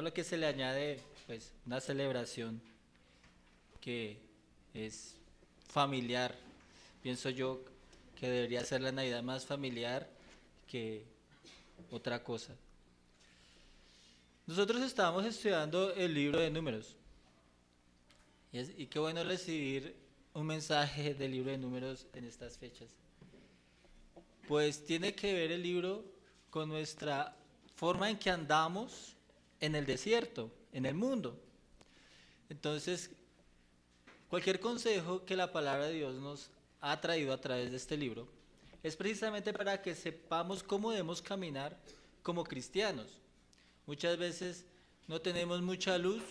lo que se le añade, pues, una celebración que es familiar. Pienso yo que debería ser la Navidad más familiar que otra cosa. Nosotros estábamos estudiando el libro de Números y qué bueno recibir un mensaje del libro de Números en estas fechas. Pues tiene que ver el libro con nuestra forma en que andamos en el desierto, en el mundo. Entonces, cualquier consejo que la palabra de Dios nos ha traído a través de este libro es precisamente para que sepamos cómo debemos caminar como cristianos. Muchas veces no tenemos mucha luz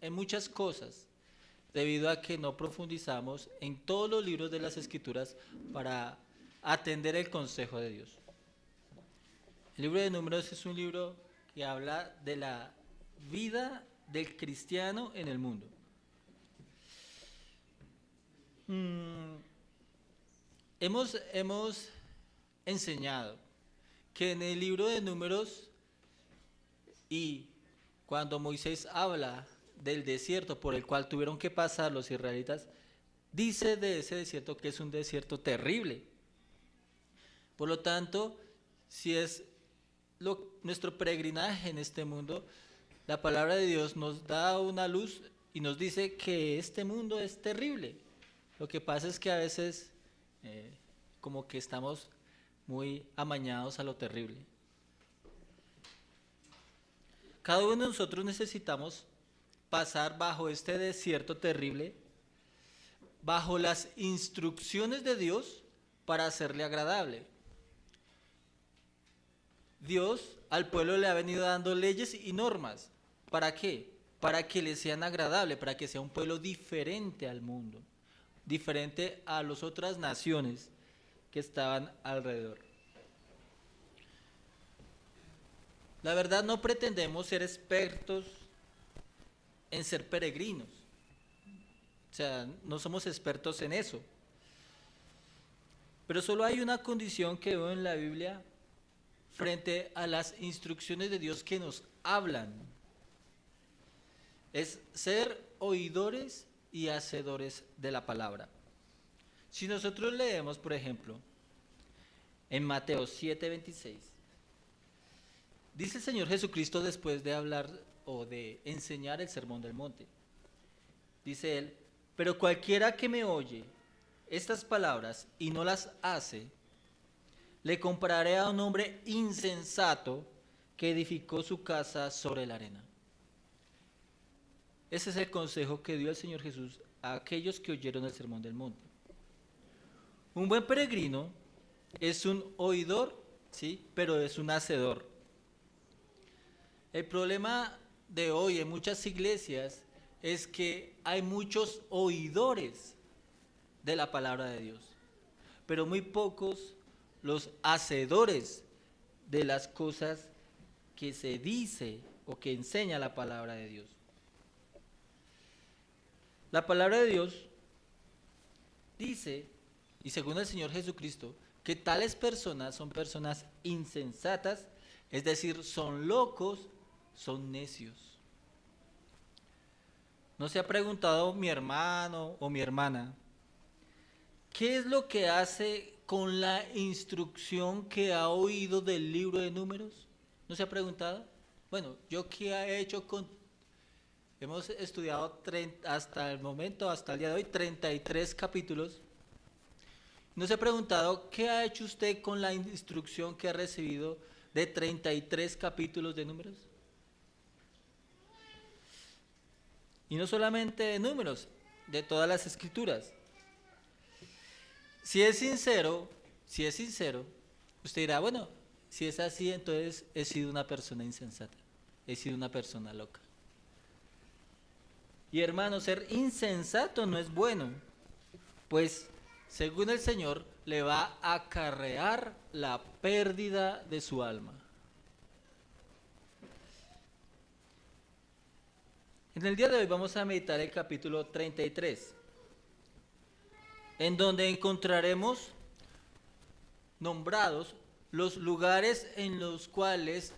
en muchas cosas debido a que no profundizamos en todos los libros de las Escrituras para atender el consejo de Dios. El libro de Números es un libro que habla de la vida del cristiano en el mundo. Hemos enseñado que en el libro de Números y cuando Moisés habla del desierto por el cual tuvieron que pasar los israelitas, dice de ese desierto que es un desierto terrible. Por lo tanto, si es nuestro peregrinaje en este mundo, la palabra de Dios nos da una luz y nos dice que este mundo es terrible. Lo que pasa es que a veces como que estamos muy amañados a lo terrible. Cada uno de nosotros necesitamos pasar bajo este desierto terrible, bajo las instrucciones de Dios para hacerle agradable. Dios al pueblo le ha venido dando leyes y normas. ¿Para qué? Para que le sean agradables, para que sea un pueblo diferente al mundo, diferente a las otras naciones que estaban alrededor. La verdad, no pretendemos ser expertos en ser peregrinos. O sea, no somos expertos en eso. Pero solo hay una condición que veo en la Biblia frente a las instrucciones de Dios que nos hablan. Es ser oidores y hacedores de la palabra. Si nosotros leemos, por ejemplo, en Mateo 7:26, dice el Señor Jesucristo después de hablar o de enseñar el Sermón del Monte. Dice él, pero cualquiera que me oye estas palabras y no las hace, le compararé a un hombre insensato que edificó su casa sobre la arena. Ese es el consejo que dio el Señor Jesús a aquellos que oyeron el Sermón del Monte. Un buen peregrino es un oidor, ¿sí? Pero es un hacedor. El problema de hoy en muchas iglesias es que hay muchos oidores de la palabra de Dios, pero muy pocos los hacedores de las cosas que se dice o que enseña la palabra de Dios. La palabra de Dios dice, y según el Señor Jesucristo, que tales personas son personas insensatas, es decir, son locos, son necios. ¿No se ha preguntado mi hermano o mi hermana, qué es lo que hace con la instrucción que ha oído del libro de Números? ¿No se ha preguntado? Bueno, yo qué he hecho con... Hemos estudiado hasta el momento, hasta el día de hoy, 33 capítulos. ¿No se ha preguntado qué ha hecho usted con la instrucción que ha recibido de 33 capítulos de Números? Y no solamente de Números, de todas las Escrituras. Si es sincero, usted dirá, bueno, si es así, entonces he sido una persona insensata, he sido una persona loca. Y hermano, ser insensato no es bueno, pues según el Señor le va a acarrear la pérdida de su alma. En el día de hoy vamos a meditar el capítulo 33, en donde encontraremos nombrados los lugares en los cuales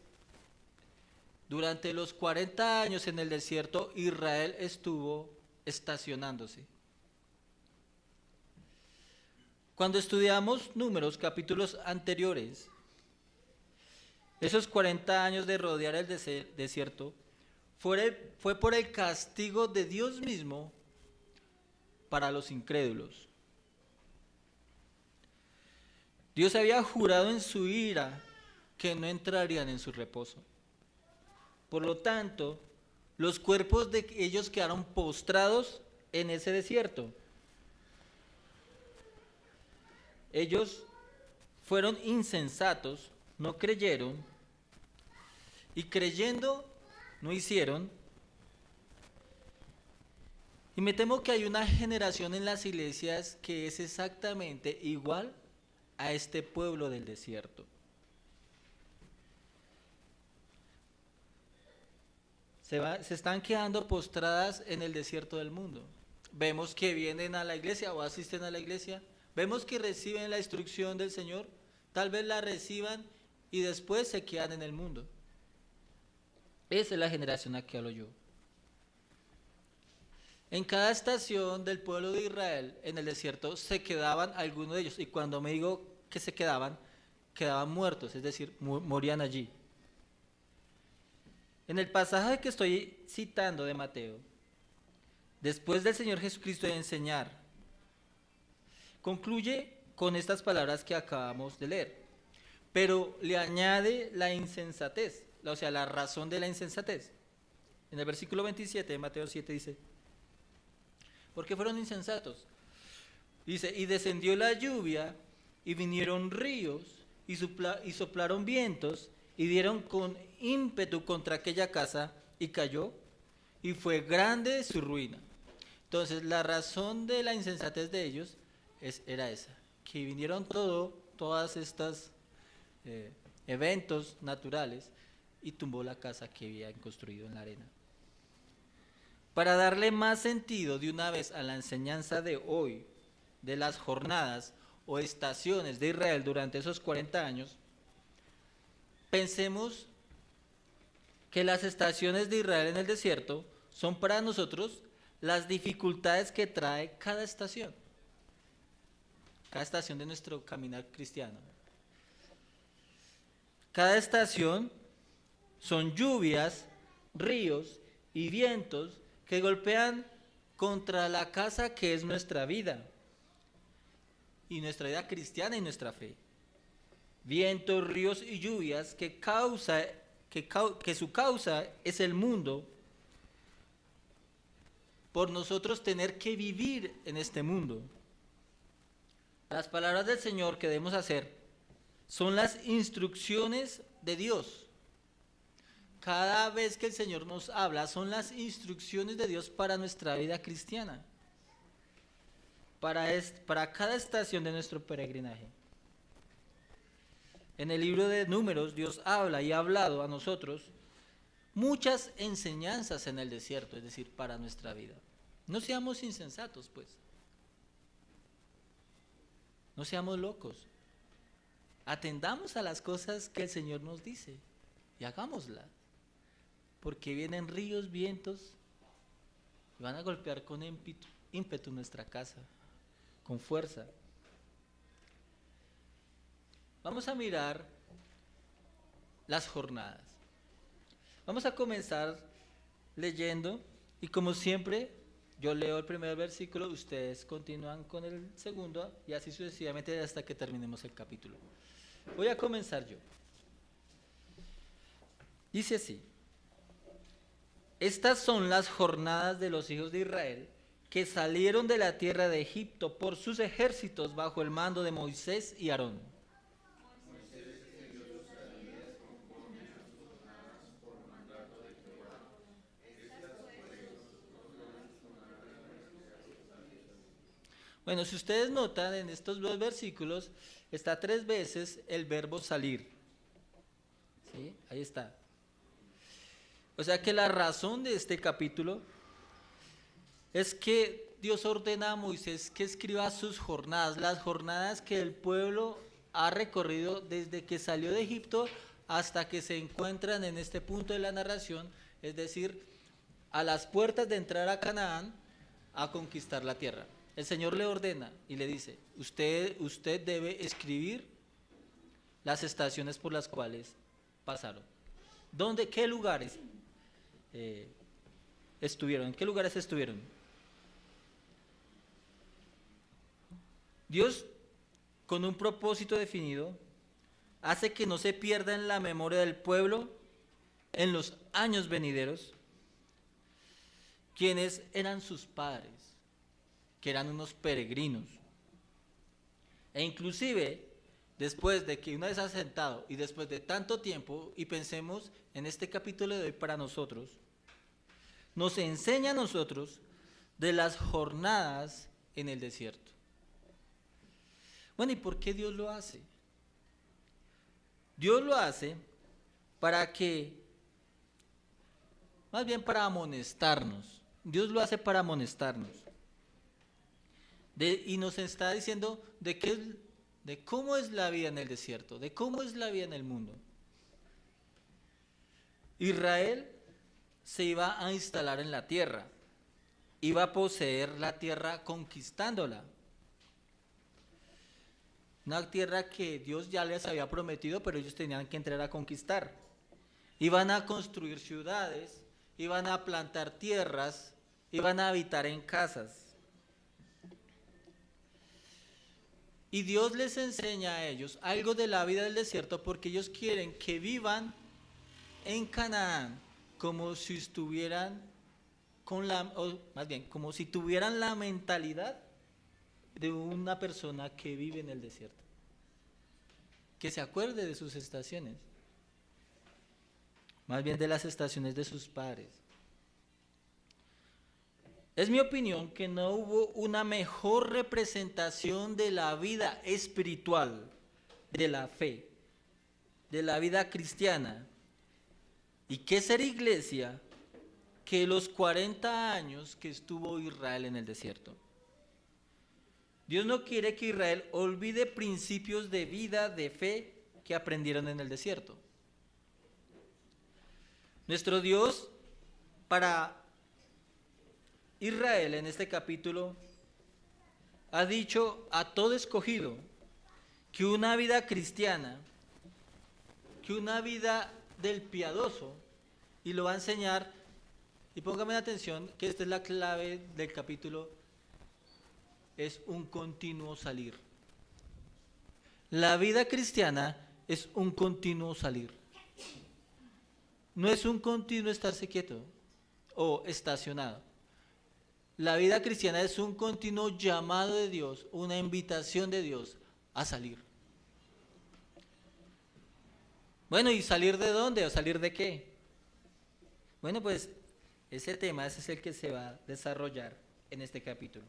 Durante los 40 años en el desierto, Israel estuvo estacionándose. Cuando estudiamos Números, capítulos anteriores, esos 40 años de rodear el desierto fue por el castigo de Dios mismo para los incrédulos. Dios había jurado en su ira que no entrarían en su reposo. Por lo tanto, los cuerpos de ellos quedaron postrados en ese desierto. Ellos fueron insensatos, no creyeron, y creyendo no hicieron. Y me temo que hay una generación en las iglesias que es exactamente igual a este pueblo del desierto. Se están quedando postradas en el desierto del mundo. Vemos que vienen a la iglesia o asisten a la iglesia, vemos que reciben la instrucción del Señor, tal vez la reciban y después se quedan en el mundo. Esa es la generación a que hablo yo. En cada estación del pueblo de Israel en el desierto se quedaban algunos de ellos, y cuando me digo que se quedaban muertos, es decir, morían allí. En el pasaje que estoy citando de Mateo, después del Señor Jesucristo de enseñar, concluye con estas palabras que acabamos de leer, pero le añade la insensatez, o sea, la razón de la insensatez. En el versículo 27 de Mateo 7 dice, ¿por qué fueron insensatos? Dice, y descendió la lluvia, y vinieron ríos, y soplaron vientos, y dieron con ímpetu contra aquella casa, y cayó, y fue grande su ruina. Entonces, la razón de la insensatez de ellos era esa, que vinieron todas estas eventos naturales, y tumbó la casa que habían construido en la arena. Para darle más sentido de una vez a la enseñanza de hoy, de las jornadas o estaciones de Israel durante esos 40 años, pensemos que las estaciones de Israel en el desierto son para nosotros las dificultades que trae cada estación de nuestro caminar cristiano. Cada estación son lluvias, ríos y vientos que golpean contra la casa que es nuestra vida, y nuestra vida cristiana y nuestra fe. Vientos, ríos y lluvias que su causa es el mundo, por nosotros tener que vivir en este mundo. Las palabras del Señor que debemos hacer son las instrucciones de Dios. Cada vez que el Señor nos habla, son las instrucciones de Dios para nuestra vida cristiana, para cada estación de nuestro peregrinaje. En el libro de Números, Dios habla y ha hablado a nosotros muchas enseñanzas en el desierto, es decir, para nuestra vida. No seamos insensatos, pues. No seamos locos. Atendamos a las cosas que el Señor nos dice y hagámoslas. Porque vienen ríos, vientos, y van a golpear con ímpetu nuestra casa, con fuerza. Vamos a mirar las jornadas. Vamos a comenzar leyendo, y como siempre, yo leo el primer versículo, ustedes continúan con el segundo, y así sucesivamente hasta que terminemos el capítulo. Voy a comenzar yo. Dice así: estas son las jornadas de los hijos de Israel que salieron de la tierra de Egipto por sus ejércitos bajo el mando de Moisés y Aarón. Bueno, si ustedes notan en estos dos versículos, está 3 veces el verbo salir. ¿Sí? Ahí está. O sea que la razón de este capítulo es que Dios ordena a Moisés que escriba sus jornadas, las jornadas que el pueblo ha recorrido desde que salió de Egipto hasta que se encuentran en este punto de la narración, es decir, a las puertas de entrar a Canaán a conquistar la tierra. El Señor le ordena y le dice, usted debe escribir las estaciones por las cuales pasaron. ¿Qué lugares estuvieron? ¿En qué lugares estuvieron? Dios, con un propósito definido, hace que no se pierda en la memoria del pueblo en los años venideros quienes eran sus padres, que eran unos peregrinos. E inclusive, después de que una vez asentado y después de tanto tiempo, y pensemos en este capítulo de hoy para nosotros, nos enseña a nosotros de las jornadas en el desierto. Bueno, ¿y por qué Dios lo hace? Dios lo hace para que, más bien para amonestarnos. Dios lo hace para amonestarnos. Y nos está diciendo de cómo es la vida en el desierto, de cómo es la vida en el mundo. Israel se iba a instalar en la tierra, iba a poseer la tierra conquistándola. Una tierra que Dios ya les había prometido, pero ellos tenían que entrar a conquistar. Iban a construir ciudades, iban a plantar tierras, iban a habitar en casas. Y Dios les enseña a ellos algo de la vida del desierto porque ellos quieren que vivan en Canaán como si estuvieran como si tuvieran la mentalidad de una persona que vive en el desierto. Que se acuerde de sus estaciones. Más bien de las estaciones de sus padres. Es mi opinión que no hubo una mejor representación de la vida espiritual, de la fe, de la vida cristiana. ¿Y qué ser iglesia? Que los 40 años que estuvo Israel en el desierto. Dios no quiere que Israel olvide principios de vida, de fe que aprendieron en el desierto. Nuestro Dios, para Israel en este capítulo, ha dicho a todo escogido que una vida cristiana, que una vida del piadoso, y lo va a enseñar, y póngame atención que esta es la clave del capítulo, es un continuo salir. La vida cristiana es un continuo salir. No es un continuo estarse quieto o estacionado. La vida cristiana es un continuo llamado de Dios, una invitación de Dios a salir. Bueno, ¿y salir de dónde o salir de qué? Bueno, pues ese es el que se va a desarrollar en este capítulo.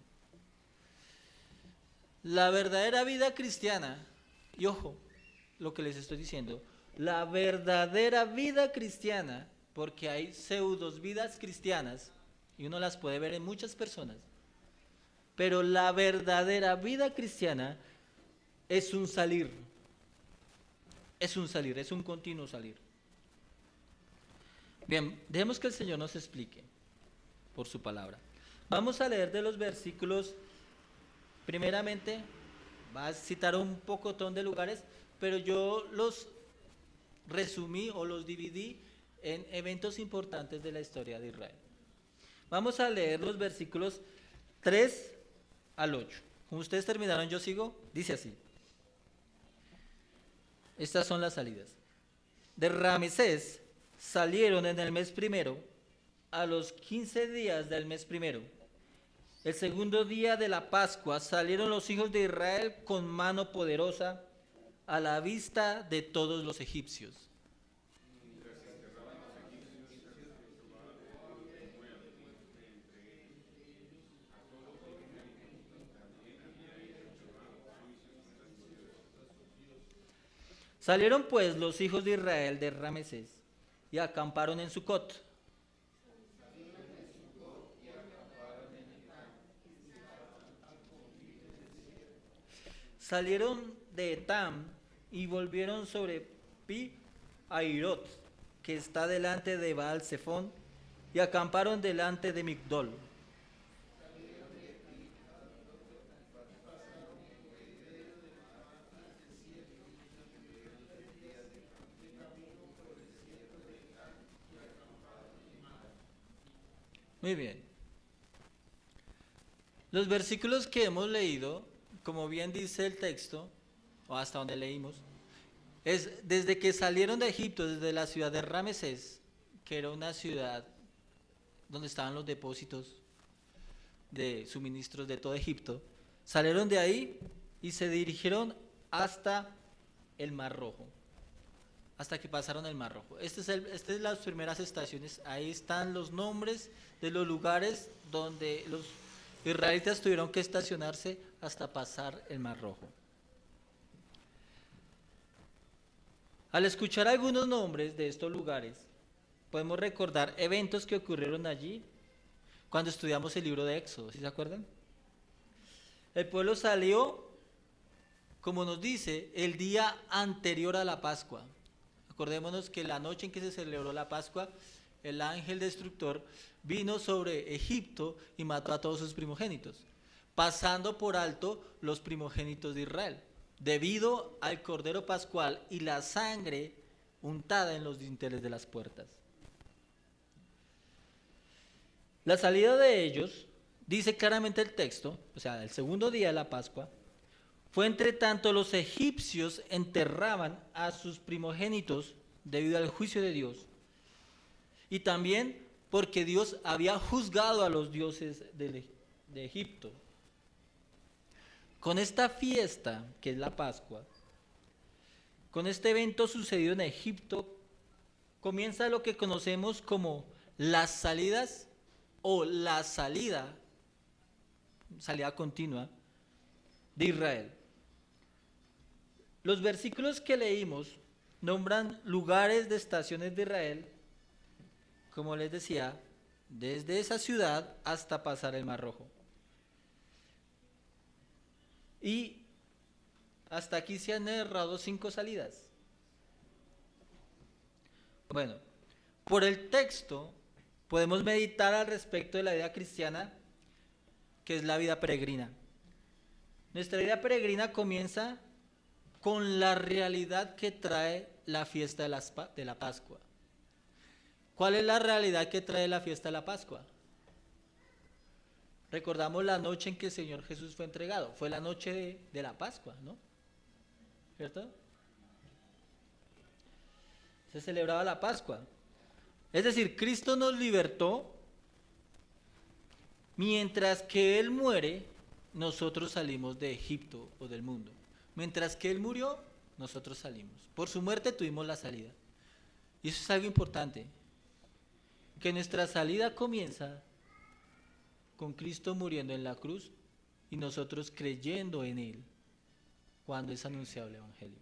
La verdadera vida cristiana, y ojo, lo que les estoy diciendo, la verdadera vida cristiana, porque hay pseudos vidas cristianas, y uno las puede ver en muchas personas, pero la verdadera vida cristiana es un salir, es un continuo salir. Bien, dejemos que el Señor nos explique por su palabra. Vamos a leer de los versículos. Primeramente, va a citar un pocotón de lugares, pero yo los resumí o los dividí en eventos importantes de la historia de Israel. Vamos a leer los versículos 3 al 8. Como ustedes terminaron, yo sigo. Dice así. Estas son las salidas. De Ramesés salieron en el mes primero, a los 15 días del mes primero. El segundo día de la Pascua salieron los hijos de Israel con mano poderosa a la vista de todos los egipcios. Salieron pues los hijos de Israel de Ramesés y acamparon en Sucot. Salieron de Etam y volvieron sobre Pi Airot, que está delante de Baal Zephón, y acamparon delante de Migdol. Muy bien. Los versículos que hemos leído, como bien dice el texto, o hasta donde leímos, es desde que salieron de Egipto, desde la ciudad de Ramesés, que era una ciudad donde estaban los depósitos de suministros de todo Egipto, salieron de ahí y se dirigieron hasta el Mar Rojo, hasta que pasaron el Mar Rojo. Estas es las primeras estaciones, ahí están los nombres de los lugares donde los israelitas tuvieron que estacionarse hasta pasar el Mar Rojo. Al escuchar algunos nombres de estos lugares, podemos recordar eventos que ocurrieron allí cuando estudiamos el libro de Éxodo, ¿sí se acuerdan? El pueblo salió, como nos dice, el día anterior a la Pascua. Acordémonos que la noche en que se celebró la Pascua, el ángel destructor vino sobre Egipto y mató a todos sus primogénitos, pasando por alto los primogénitos de Israel, debido al cordero pascual y la sangre untada en los dinteles de las puertas. La salida de ellos, dice claramente el texto, o sea, el segundo día de la Pascua, fue entre tanto los egipcios enterraban a sus primogénitos debido al juicio de Dios, y también porque Dios había juzgado a los dioses de Egipto. Con esta fiesta, que es la Pascua, con este evento sucedido en Egipto, comienza lo que conocemos como las salidas o la salida continua de Israel. Los versículos que leímos nombran lugares de estaciones de Israel, como les decía, desde esa ciudad hasta pasar el Mar Rojo. Y hasta aquí se han narrado 5 salidas. Bueno, por el texto podemos meditar al respecto de la vida cristiana, que es la vida peregrina. Nuestra vida peregrina comienza con la realidad que trae la fiesta de la Pascua. ¿Cuál es la realidad que trae la fiesta de la Pascua? Recordamos la noche en que el Señor Jesús fue entregado. Fue la noche de la Pascua, ¿no? ¿Cierto? Se celebraba la Pascua. Es decir, Cristo nos libertó. Mientras que Él muere, nosotros salimos de Egipto o del mundo. Mientras que Él murió, nosotros salimos. Por su muerte tuvimos la salida. Y eso es algo importante. Que nuestra salida comienza con Cristo muriendo en la cruz y nosotros creyendo en Él cuando es anunciado el Evangelio.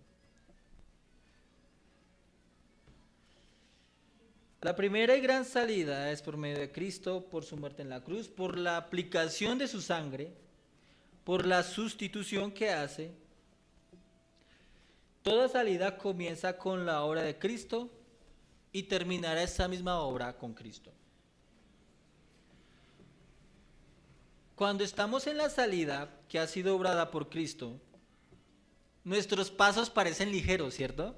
La primera y gran salida es por medio de Cristo, por su muerte en la cruz, por la aplicación de su sangre, por la sustitución que hace. Toda salida comienza con la obra de Cristo y terminará esa misma obra con Cristo. Cuando estamos en la salida que ha sido obrada por Cristo, nuestros pasos parecen ligeros, ¿cierto?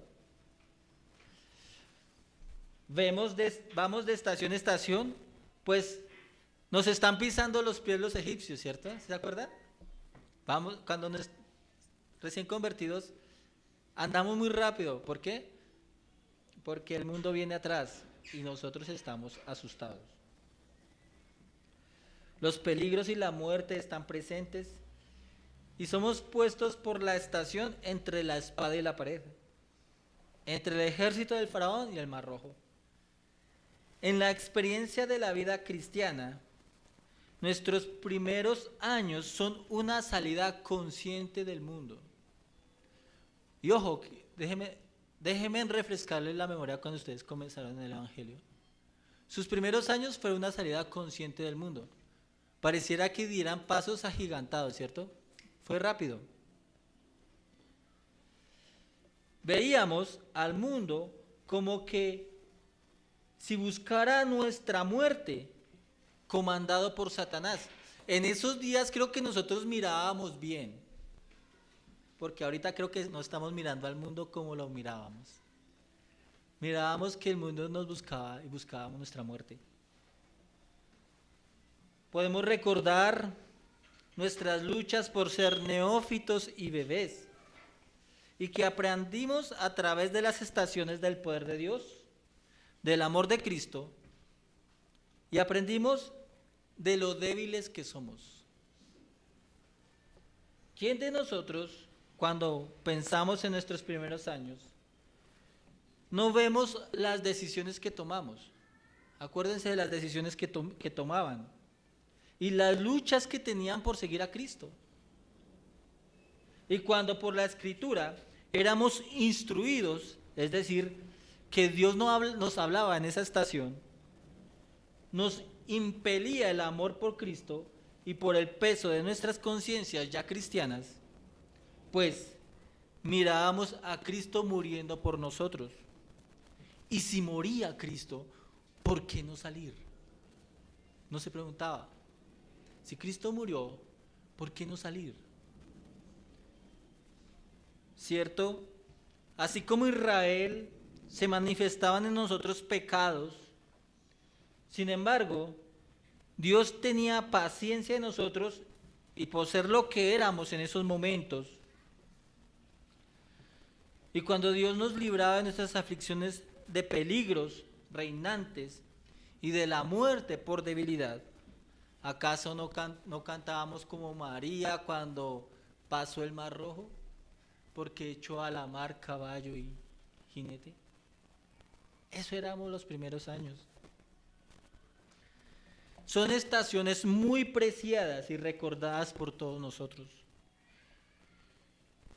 Vamos de estación a estación, pues nos están pisando los pies los egipcios, ¿cierto? ¿Se acuerdan? Cuando recién convertidos, andamos muy rápido. ¿Por qué? Porque el mundo viene atrás y nosotros estamos asustados. Los peligros y la muerte están presentes y somos puestos por la estación entre la espada y la pared, entre el ejército del faraón y el Mar Rojo. En la experiencia de la vida cristiana, nuestros primeros años son una salida consciente del mundo. Y ojo, déjenme refrescarles la memoria cuando ustedes comenzaron en el Evangelio. Sus primeros años fueron una salida consciente del mundo. Pareciera que dieran pasos agigantados, ¿cierto? Fue rápido. Veíamos al mundo como que si buscara nuestra muerte, comandado por Satanás. En esos días creo que nosotros mirábamos bien, porque ahorita creo que no estamos mirando al mundo como lo mirábamos. Mirábamos que el mundo nos buscaba y buscábamos nuestra muerte. Podemos recordar nuestras luchas por ser neófitos y bebés, y que aprendimos a través de las estaciones del poder de Dios, del amor de Cristo, y aprendimos de lo débiles que somos. ¿Quién de nosotros, cuando pensamos en nuestros primeros años, no vemos las decisiones que tomamos? Acuérdense de las decisiones que tomaban y las luchas que tenían por seguir a Cristo. Y cuando por la Escritura éramos instruidos, es decir, que Dios nos hablaba en esa estación, nos impelía el amor por Cristo y por el peso de nuestras conciencias ya cristianas, pues mirábamos a Cristo muriendo por nosotros. Y si moría Cristo, ¿por qué no salir? No se preguntaba. Si Cristo murió, ¿por qué no salir? ¿Cierto? Así como Israel se manifestaban en nosotros pecados, sin embargo, Dios tenía paciencia en nosotros y por ser lo que éramos en esos momentos. Y cuando Dios nos libraba de nuestras aflicciones de peligros reinantes y de la muerte por debilidad, ¿acaso no cantábamos como María cuando pasó el Mar Rojo? Porque echó a la mar caballo y jinete. Eso éramos los primeros años. Son estaciones muy preciadas y recordadas por todos nosotros.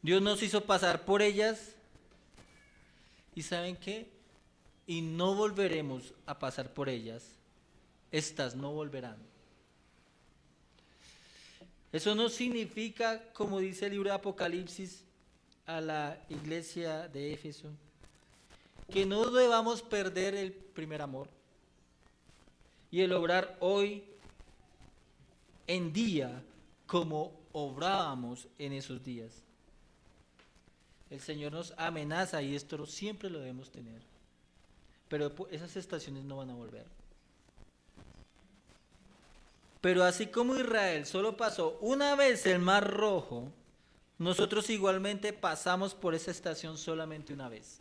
Dios nos hizo pasar por ellas y ¿saben qué? Y no volveremos a pasar por ellas. Estas no volverán. Eso no significa, como dice el libro de Apocalipsis a la iglesia de Éfeso, que no debamos perder el primer amor y el obrar hoy en día como obrábamos en esos días. El Señor nos amenaza y esto siempre lo debemos tener, pero esas estaciones no van a volver. Pero así como Israel solo pasó una vez el Mar Rojo, nosotros igualmente pasamos por esa estación solamente una vez.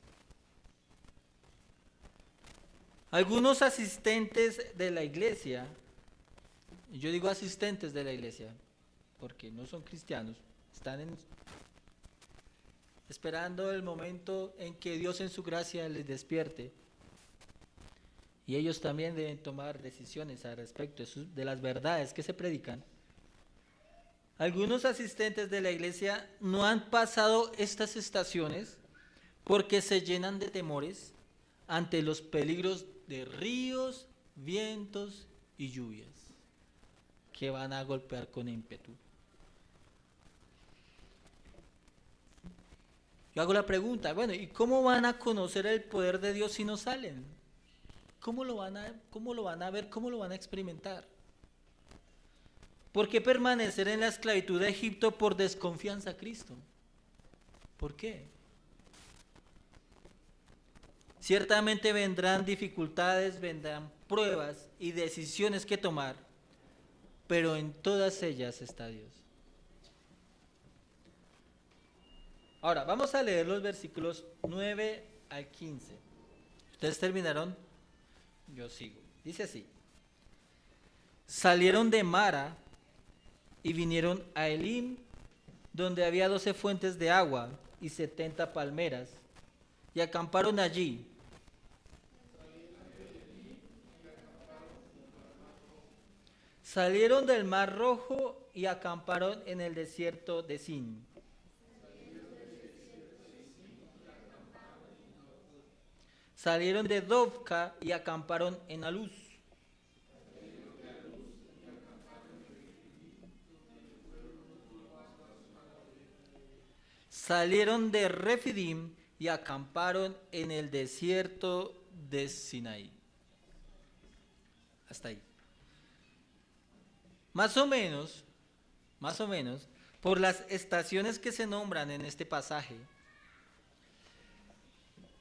Algunos asistentes de la iglesia, y yo digo asistentes de la iglesia, porque no son cristianos, están esperando el momento en que Dios en su gracia les despierte. Y ellos también deben tomar decisiones al respecto de las verdades que se predican. Algunos asistentes de la iglesia no han pasado estas estaciones porque se llenan de temores ante los peligros de ríos, vientos y lluvias que van a golpear con ímpetu. Yo hago la pregunta, bueno, ¿y cómo van a conocer el poder de Dios si no salen? ¿Cómo lo van a ver? ¿Cómo lo van a experimentar? ¿Por qué permanecer en la esclavitud de Egipto por desconfianza a Cristo? ¿Por qué? Ciertamente vendrán dificultades, vendrán pruebas y decisiones que tomar, pero en todas ellas está Dios. Ahora, vamos a leer los versículos 9 al 15. ¿Ustedes terminaron? Yo sigo. Dice así: salieron de Mara y vinieron a Elim, donde había 12 fuentes de agua y 70 palmeras, y acamparon allí. Salieron del Mar Rojo y acamparon en el desierto de Sin. Salieron de Dovka y acamparon en Aluz. Salieron de Refidim y acamparon en el desierto de Sinaí. Hasta ahí. Más o menos, por las estaciones que se nombran en este pasaje,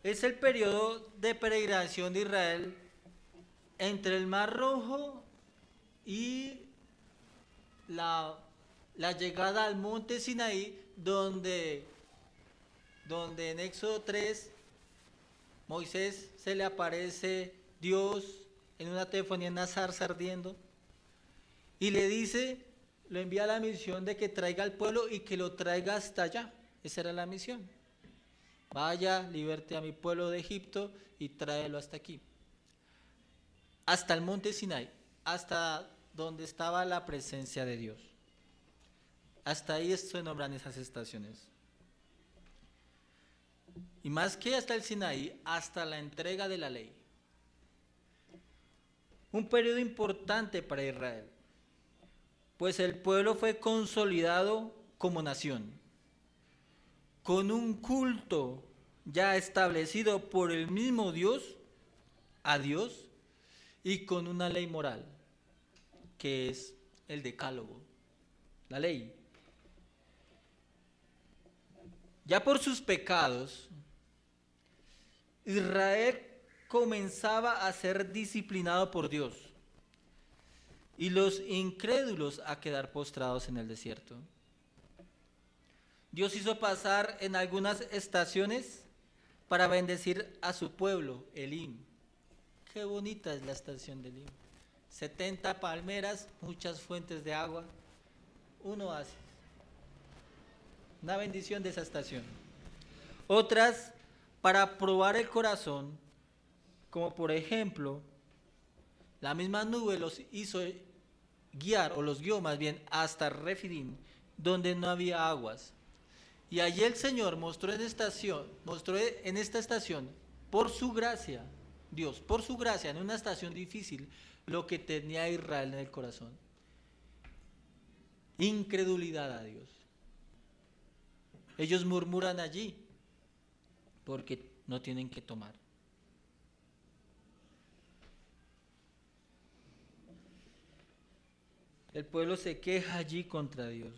es el periodo de peregrinación de Israel entre el Mar Rojo y la llegada al monte Sinaí, donde en Éxodo 3 Moisés se le aparece Dios en una teofanía, en una zarza ardiendo, y le dice, lo envía a la misión de que traiga al pueblo y que lo traiga hasta allá. Esa era la misión. Vaya, liberte a mi pueblo de Egipto y tráelo hasta aquí. Hasta el monte Sinai, hasta donde estaba la presencia de Dios. Hasta ahí se nombran esas estaciones. Y más que hasta el Sinaí, hasta la entrega de la ley. Un periodo importante para Israel, pues el pueblo fue consolidado como nación, con un culto ya establecido por el mismo Dios, a Dios, y con una ley moral, que es el decálogo, la ley. Ya por sus pecados, Israel comenzaba a ser disciplinado por Dios y los incrédulos a quedar postrados en el desierto. Dios hizo pasar en algunas estaciones para bendecir a su pueblo, Elim. Qué bonita es la estación de Elim. 70 palmeras, muchas fuentes de agua, un oasis. Una bendición de esa estación. Otras para probar el corazón, como por ejemplo, la misma nube los hizo guiar, o los guió más bien, hasta Refidim, donde no había aguas. Y allí el Señor mostró en esta estación, por su gracia, Dios, por su gracia, en una estación difícil, lo que tenía Israel en el corazón. Incredulidad a Dios. Ellos murmuran allí porque no tienen que tomar. El pueblo se queja allí contra Dios.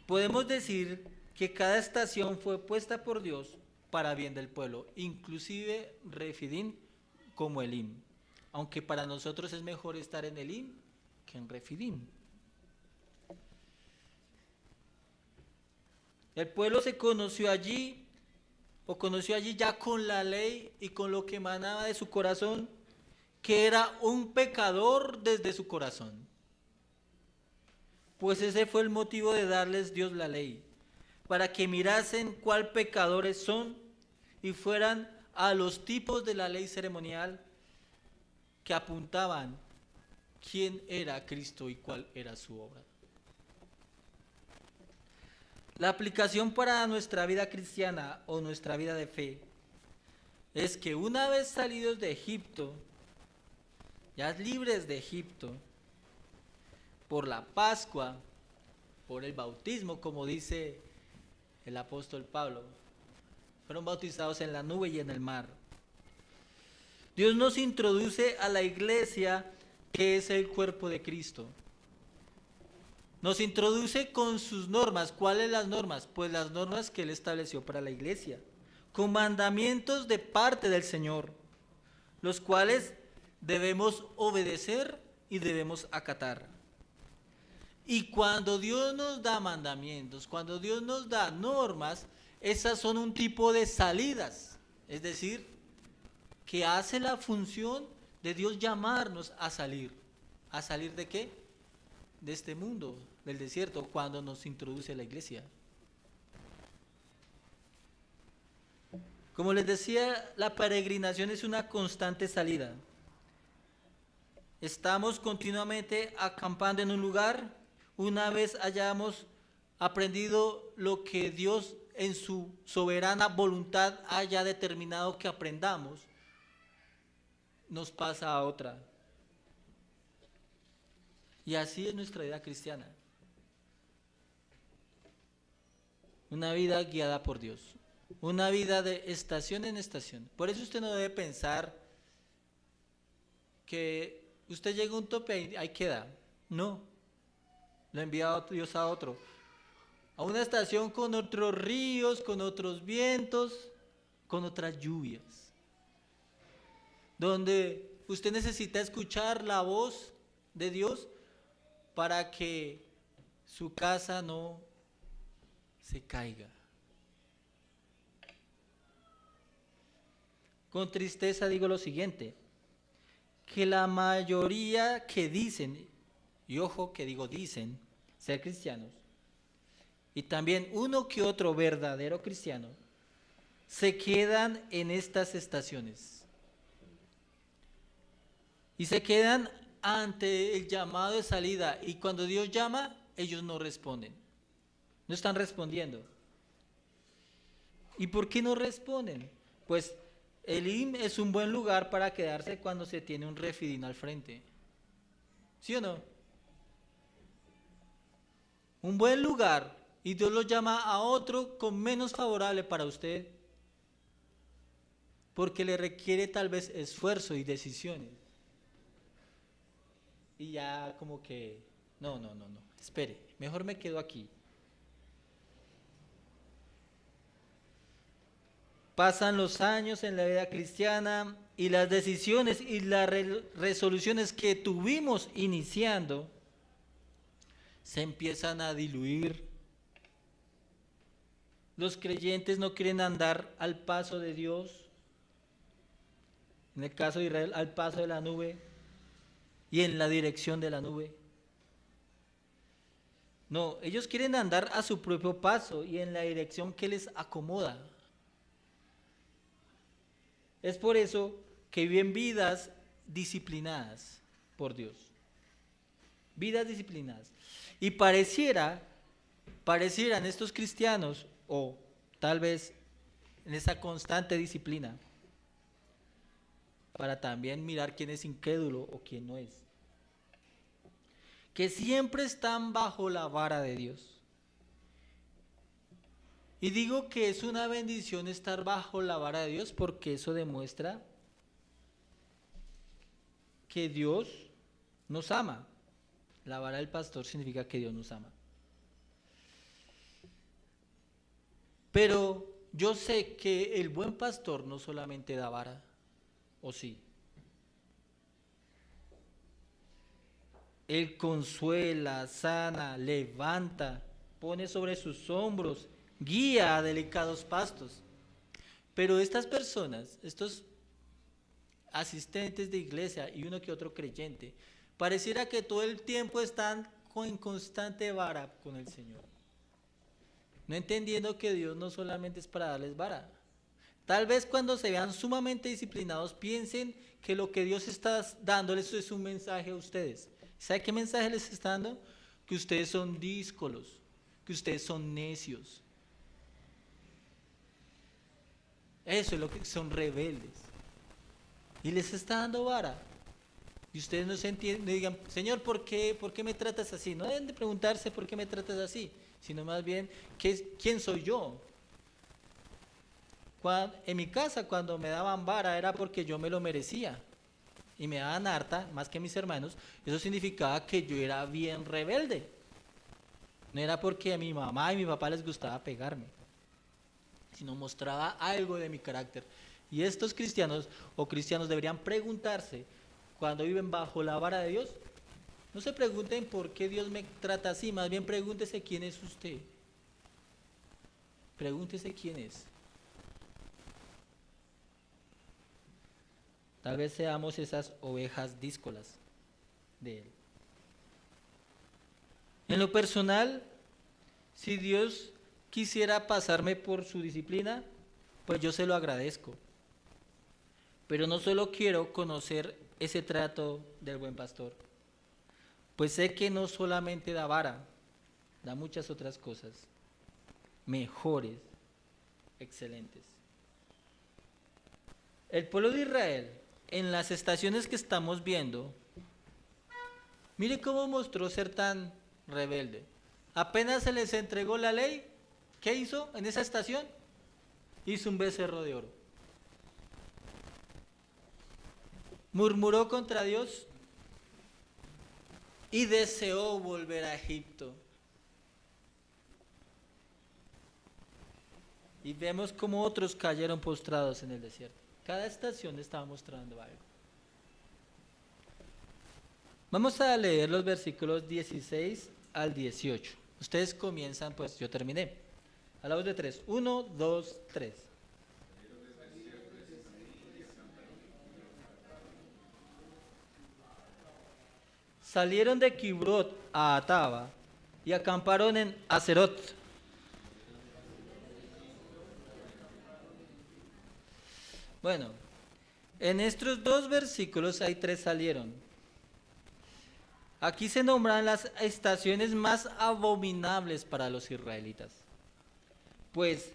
Podemos decir que cada estación fue puesta por Dios para bien del pueblo, inclusive Refidim como Elim, aunque para nosotros es mejor estar en Elim que en Refidim. El pueblo se conoció allí ya con la ley y con lo que emanaba de su corazón, que era un pecador desde su corazón. Pues ese fue el motivo de darles Dios la ley, para que mirasen cuál pecadores son y fueran a los tipos de la ley ceremonial que apuntaban quién era Cristo y cuál era su obra. La aplicación para nuestra vida cristiana o nuestra vida de fe es que una vez salidos de Egipto, ya libres de Egipto, por la Pascua, por el bautismo, como dice el apóstol Pablo, fueron bautizados en la nube y en el mar. Dios nos introduce a la iglesia, que es el cuerpo de Cristo. Nos introduce con sus normas. ¿Cuáles las normas? Pues las normas que Él estableció para la iglesia, con mandamientos de parte del Señor, los cuales debemos obedecer y debemos acatar. Y cuando Dios nos da mandamientos, cuando Dios nos da normas, esas son un tipo de salidas, es decir, que hace la función de Dios llamarnos a salir. ¿A salir de qué? De este mundo, del desierto, cuando nos introduce a la iglesia. Como les decía, la peregrinación es una constante salida. Estamos continuamente acampando en un lugar. Una vez hayamos aprendido lo que Dios en su soberana voluntad haya determinado que aprendamos, nos pasa a otra. Y así es nuestra vida cristiana. una vida guiada por Dios, una vida de estación en estación. Por eso usted no debe pensar que usted llega a un tope y ahí queda. No, lo envía Dios a otro, a una estación con otros ríos, con otros vientos, con otras lluvias, donde usted necesita escuchar la voz de Dios para que su casa no se caiga. Con tristeza digo lo siguiente, que la mayoría que dicen, y ojo que digo dicen, ser cristianos, y también uno que otro verdadero cristiano, se quedan en estas estaciones. Y se quedan ante el llamado de salida, y cuando Dios llama, ellos no responden. No están respondiendo. ¿Y por qué no responden? Pues el IM es un buen lugar para quedarse cuando se tiene un refidín al frente. ¿Sí o no? Un buen lugar, y Dios lo llama a otro con menos favorable para usted, porque le requiere tal vez esfuerzo y decisiones. Y ya como que, no, espere, mejor me quedo aquí. Pasan los años en la vida cristiana y las decisiones y las resoluciones que tuvimos iniciando se empiezan a diluir. Los creyentes no quieren andar al paso de Dios, en el caso de Israel, al paso de la nube y en la dirección de la nube. No, ellos quieren andar a su propio paso y en la dirección que les acomoda. Es por eso que viven vidas disciplinadas por Dios. Vidas disciplinadas. Y parecieran estos cristianos, o tal vez en esa constante disciplina, para también mirar quién es incrédulo o quién no es, que siempre están bajo la vara de Dios. Y digo que es una bendición estar bajo la vara de Dios porque eso demuestra que Dios nos ama. La vara del pastor significa que Dios nos ama. Pero yo sé que el buen pastor no solamente da vara, ¿o sí? Él consuela, sana, levanta, pone sobre sus hombros, guía a delicados pastos. Pero estas personas, estos asistentes de iglesia y uno que otro creyente, pareciera que todo el tiempo están en constante vara con el Señor, no entendiendo que Dios no solamente es para darles vara. Tal vez cuando se vean sumamente disciplinados piensen que lo que Dios está dándoles es un mensaje a ustedes. ¿Sabe qué mensaje les está dando? Que ustedes son díscolos, que ustedes son necios. Eso es lo que son, rebeldes. Y les está dando vara. Y ustedes no se entienden, no digan, Señor, ¿por qué me tratas así? No deben de preguntarse por qué me tratas así, sino más bien, ¿quién soy yo? En mi casa, cuando me daban vara, era porque yo me lo merecía. Y me daban harta, más que mis hermanos. Eso significaba que yo era bien rebelde. No era porque a mi mamá y mi papá les gustaba pegarme, sino mostraba algo de mi carácter. Y estos cristianos o cristianos deberían preguntarse, cuando viven bajo la vara de Dios, no se pregunten por qué Dios me trata así, más bien pregúntese quién es usted. Pregúntese quién es. Tal vez seamos esas ovejas díscolas de Él. En lo personal, si Dios quisiera pasarme por su disciplina, pues yo se lo agradezco. Pero no solo quiero conocer ese trato del buen pastor, pues sé que no solamente da vara, da muchas otras cosas, mejores, excelentes. El pueblo de Israel, en las estaciones que estamos viendo, mire cómo mostró ser tan rebelde. Apenas se les entregó la ley, ¿Qué hizo en esa estación? Hizo un becerro de oro. Murmuró contra Dios y deseó volver a Egipto. Y vemos cómo otros cayeron postrados en el desierto. Cada estación estaba mostrando algo. Vamos a leer los versículos 16 al 18. Ustedes comienzan, pues yo terminé. A la voz de tres. 1, 2, 3. Salieron de Kibrot a Ataba y acamparon en Acerot. Bueno, en estos dos versículos hay tres salieron. Aquí se nombran las estaciones más abominables para los israelitas. Pues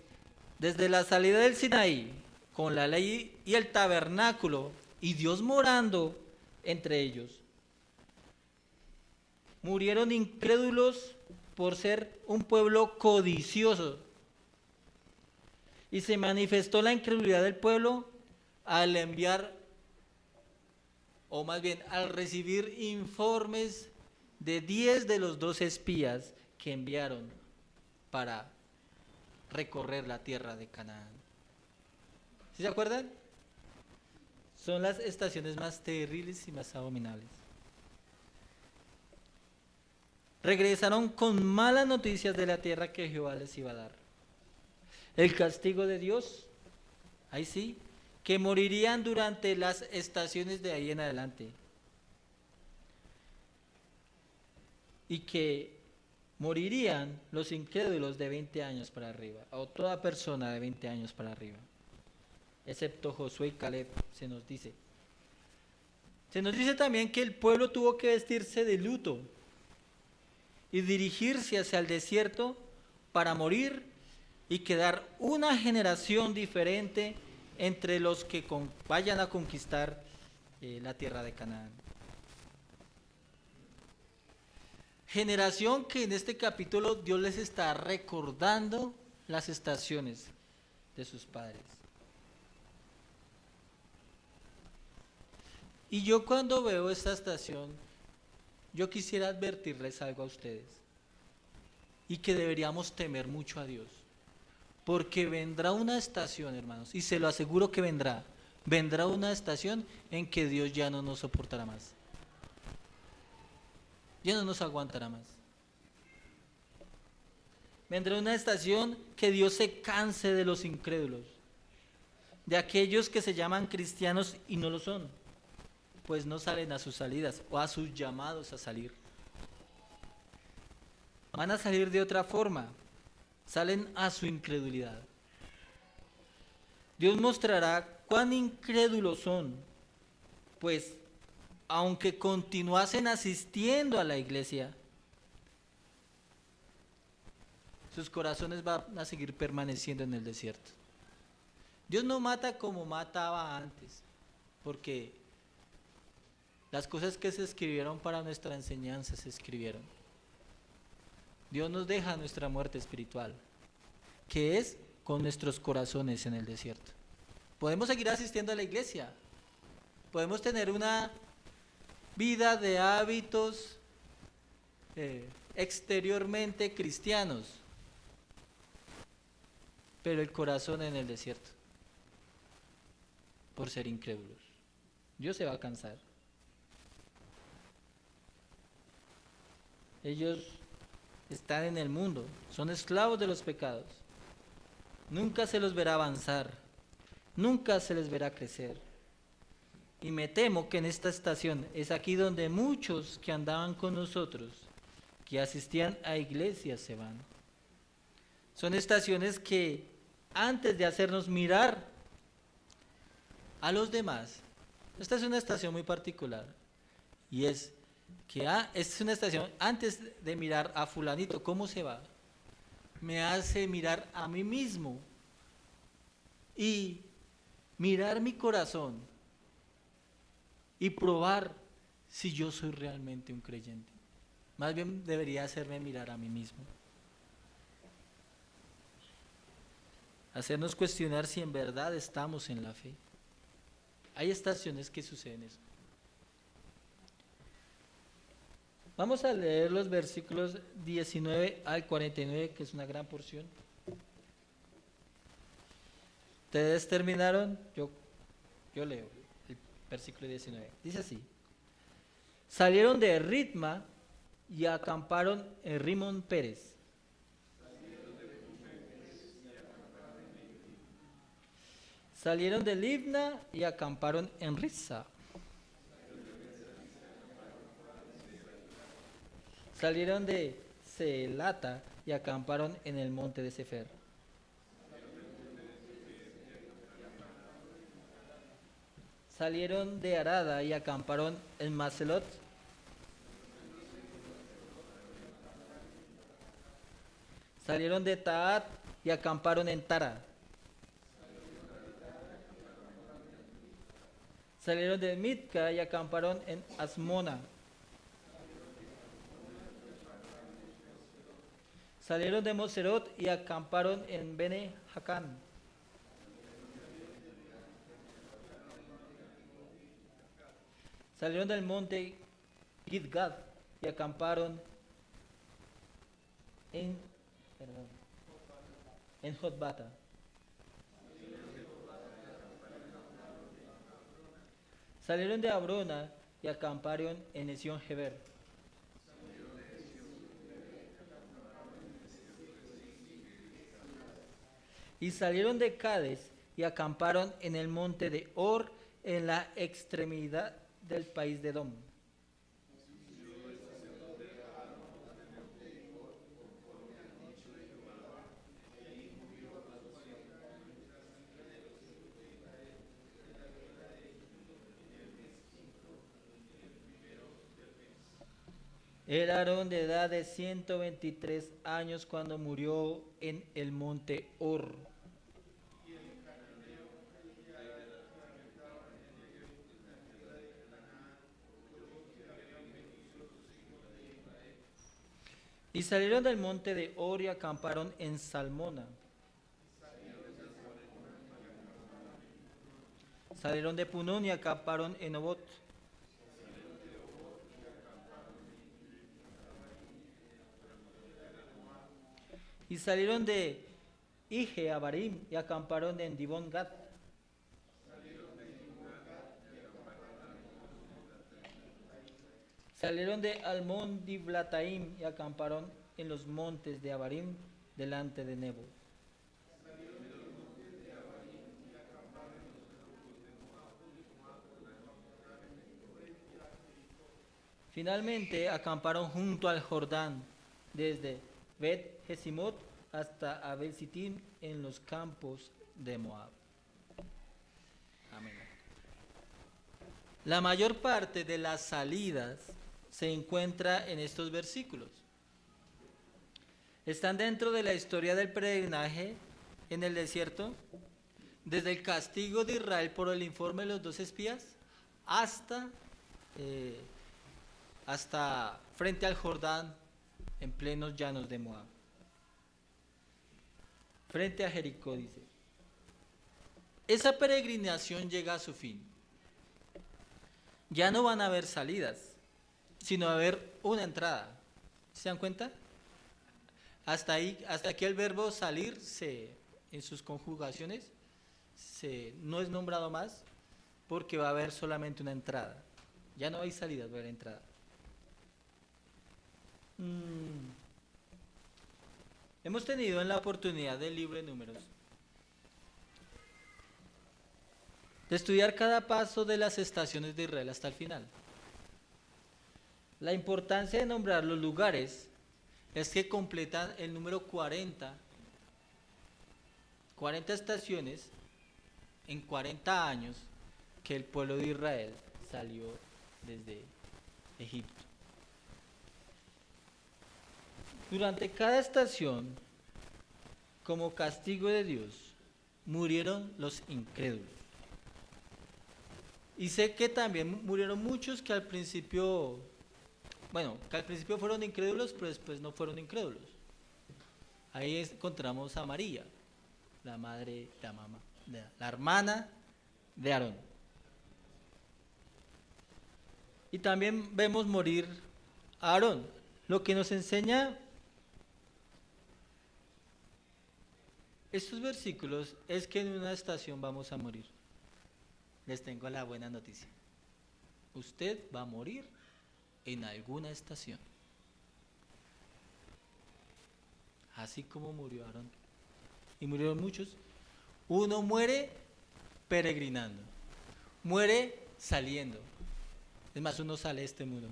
desde la salida del Sinaí, con la ley y el tabernáculo, y Dios morando entre ellos, murieron incrédulos por ser un pueblo codicioso. Y se manifestó la incredulidad del pueblo al enviar, o más bien al recibir informes de 10 de los 12 espías que enviaron para recorrer la tierra de Canaán. ¿Sí se acuerdan? Son las estaciones más terribles y más abominables. Regresaron con malas noticias de la tierra que Jehová les iba a dar. El castigo de Dios, ahí sí, que morirían durante las estaciones de ahí en adelante. Y que morirían los incrédulos de 20 años para arriba, o toda persona de 20 años para arriba, excepto Josué y Caleb, se nos dice. Se nos dice también que el pueblo tuvo que vestirse de luto y dirigirse hacia el desierto para morir y quedar una generación diferente entre los que vayan a conquistar la tierra de Canaán. Generación que en este capítulo Dios les está recordando las estaciones de sus padres. Y yo cuando veo esta estación, yo quisiera advertirles algo a ustedes. Y que deberíamos temer mucho a Dios. Porque vendrá una estación, hermanos, y se lo aseguro que vendrá. Vendrá una estación en que Dios ya no nos soportará más. Ya no nos aguantará más. Vendrá una estación que Dios se canse de los incrédulos, de aquellos que se llaman cristianos y no lo son, pues no salen a sus salidas o a sus llamados a salir. Van a salir de otra forma, salen a su incredulidad. Dios mostrará cuán incrédulos son, pues aunque continuasen asistiendo a la iglesia, sus corazones van a seguir permaneciendo en el desierto. Dios no mata como mataba antes, porque las cosas que se escribieron para nuestra enseñanza se escribieron. Dios nos deja nuestra muerte espiritual, que es con nuestros corazones en el desierto. Podemos seguir asistiendo a la iglesia, podemos tener una vida de hábitos exteriormente cristianos, pero el corazón en el desierto, por ser incrédulos. Dios se va a cansar. Ellos están en el mundo, son esclavos de los pecados. Nunca se los verá avanzar, nunca se les verá crecer. Y me temo que en esta estación es aquí donde muchos que andaban con nosotros, que asistían a iglesias, se van. Son estaciones que antes de hacernos mirar a los demás, esta es una estación muy particular, y es que es una estación, antes de mirar a fulanito, ¿cómo se va? Me hace mirar a mí mismo y mirar mi corazón y probar si yo soy realmente un creyente. Más bien debería hacerme mirar a mí mismo. hacernos cuestionar si en verdad estamos en la fe. Hay estaciones que suceden eso. Vamos a leer los versículos 19 al 49, que es una gran porción. ¿Ustedes terminaron? Yo leo el versículo 19. Dice así: salieron de Ritma y acamparon en Rimón Pérez. Salieron de Libna y acamparon en Rizza. Salieron de Celata y acamparon en el monte de Sefer. Salieron de Arada y acamparon en Macelot. Salieron de Taat y acamparon en Tara. Salieron de Mitka y acamparon en Asmona. Salieron de Moserot y acamparon en Bene Jacán. Salieron del monte Gidgad y acamparon en Jotbata. Salieron de Abrona y acamparon en Esión Geber. Y salieron de Cades y acamparon en el monte de Or, en la extremidad del país de Edom. Era Aarón de edad de 123 años cuando murió en el monte Or. Y salieron del monte de Or y acamparon en Salmona. Salieron de Punón y acamparon en Obot. Y salieron de Ije a Barim y acamparon en Dibón Gad. Salieron de Almón Diblataim y acamparon en los montes de Abarim delante de Nebo. Finalmente acamparon junto al Jordán, desde Bet Jesimot hasta Abel Sitim en los campos de Moab. Amén. La mayor parte de las salidas se encuentra en estos versículos. Están dentro de la historia del peregrinaje en el desierto, desde el castigo de Israel por el informe de los 2 espías hasta frente al Jordán en plenos llanos de Moab. Frente a Jericó, dice. Esa peregrinación llega a su fin. Ya no van a haber salidas, sino a haber una entrada. ¿Se dan cuenta? Hasta aquí el verbo salir en sus conjugaciones no es nombrado más, porque va a haber solamente una entrada. Ya no hay salidas, va a haber entrada. Hemos tenido en la oportunidad del libro de Números de estudiar cada paso de las estaciones de Israel hasta el final. La importancia de nombrar los lugares es que completan el número 40 estaciones en 40 años que el pueblo de Israel salió desde Egipto. Durante cada estación, como castigo de Dios, murieron los incrédulos. Y sé que también murieron muchos que al principio fueron incrédulos, pero después no fueron incrédulos. Ahí encontramos a María. la madre, la mamá, la hermana de Aarón. Y también vemos morir a Aarón, lo que nos enseña estos versículos es que en una estación vamos a morir. Les tengo la buena noticia. Usted va a morir en alguna estación. Así como murió Aarón. Y murieron muchos. Uno muere peregrinando. Muere saliendo. Es más, uno sale de este mundo.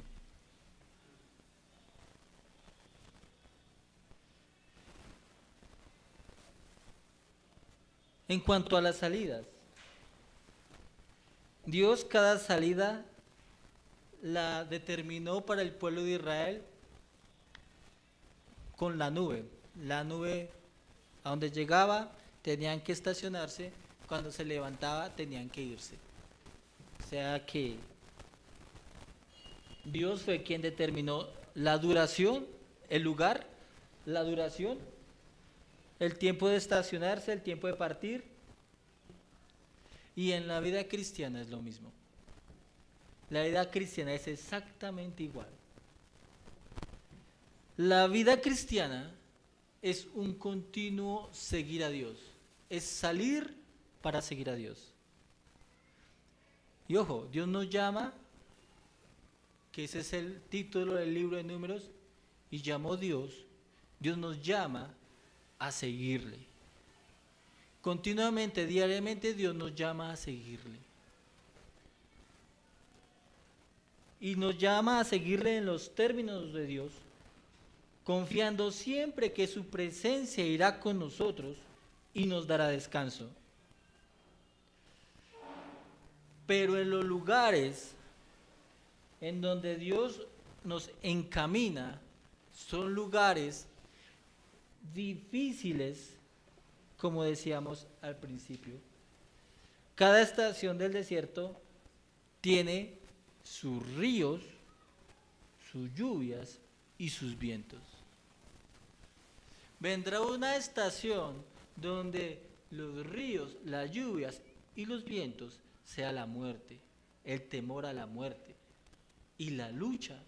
En cuanto a las salidas, Dios cada salida la determinó para el pueblo de Israel con la nube. La nube a donde llegaba tenían que estacionarse, cuando se levantaba tenían que irse. O sea que Dios fue quien determinó la duración, el lugar, la duración, el tiempo de estacionarse, el tiempo de partir. Y en la vida cristiana es lo mismo. La vida cristiana es exactamente igual. La vida cristiana es un continuo seguir a Dios. Es salir para seguir a Dios. Y ojo, Dios nos llama, que ese es el título del libro de Números, y llamó Dios nos llama a seguirle. Continuamente, diariamente, Dios nos llama a seguirle. Y nos llama a seguirle en los términos de Dios, confiando siempre que su presencia irá con nosotros y nos dará descanso. Pero en los lugares en donde Dios nos encamina, son lugares difíciles, como decíamos al principio. Cada estación del desierto tiene sus ríos, sus lluvias y sus vientos. Vendrá una estación donde los ríos, las lluvias y los vientos sea la muerte, el temor a la muerte y la lucha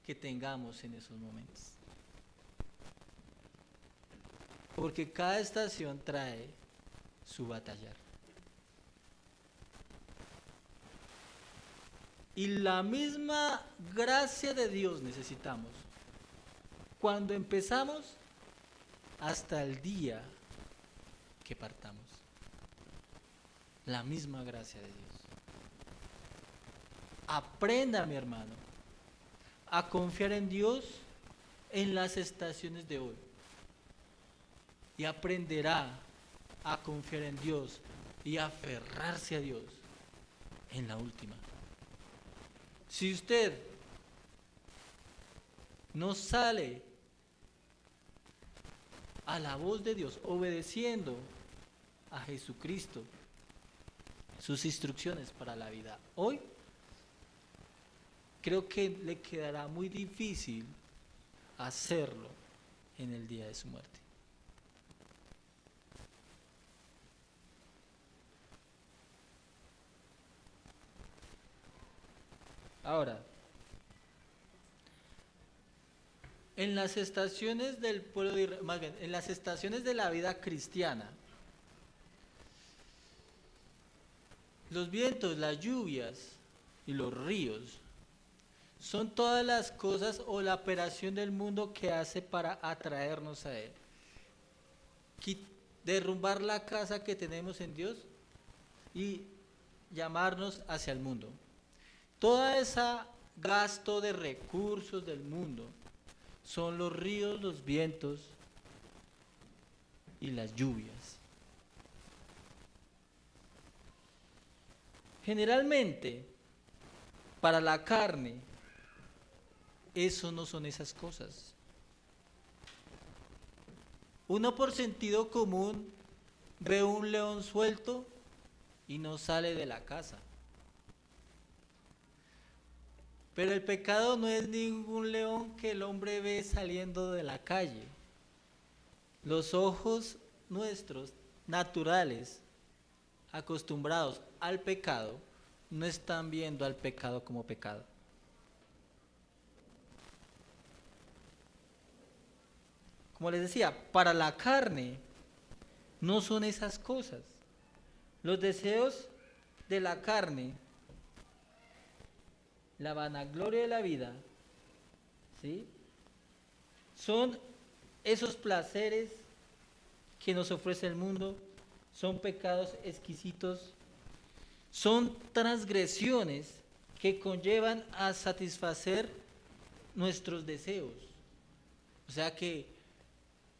que tengamos en esos momentos. Porque cada estación trae su batallar. Y la misma gracia de Dios necesitamos cuando empezamos hasta el día que partamos. La misma gracia de Dios. Aprenda, mi hermano, a confiar en Dios en las estaciones de hoy. Y aprenderá a confiar en Dios y a aferrarse a Dios en la última. Si usted no sale a la voz de Dios, obedeciendo a Jesucristo, sus instrucciones para la vida hoy, creo que le quedará muy difícil hacerlo en el día de su muerte. Ahora, en las estaciones del pueblo de Israel, más bien, en las estaciones de la vida cristiana, los vientos, las lluvias y los ríos son todas las cosas o la operación del mundo que hace para atraernos a Él. Derrumbar la casa que tenemos en Dios y llamarnos hacia el mundo. Todo ese gasto de recursos del mundo son los ríos, los vientos y las lluvias. Generalmente, para la carne, eso no son esas cosas. Uno por sentido común ve un león suelto y no sale de la casa. Pero el pecado no es ningún león que el hombre ve saliendo de la calle. Los ojos nuestros naturales, acostumbrados al pecado, no están viendo al pecado como pecado. Como les decía, para la carne no son esas cosas. Los deseos de la carne, la vanagloria de la vida, ¿sí? Son esos placeres que nos ofrece el mundo, son pecados exquisitos, son transgresiones que conllevan a satisfacer nuestros deseos. O sea que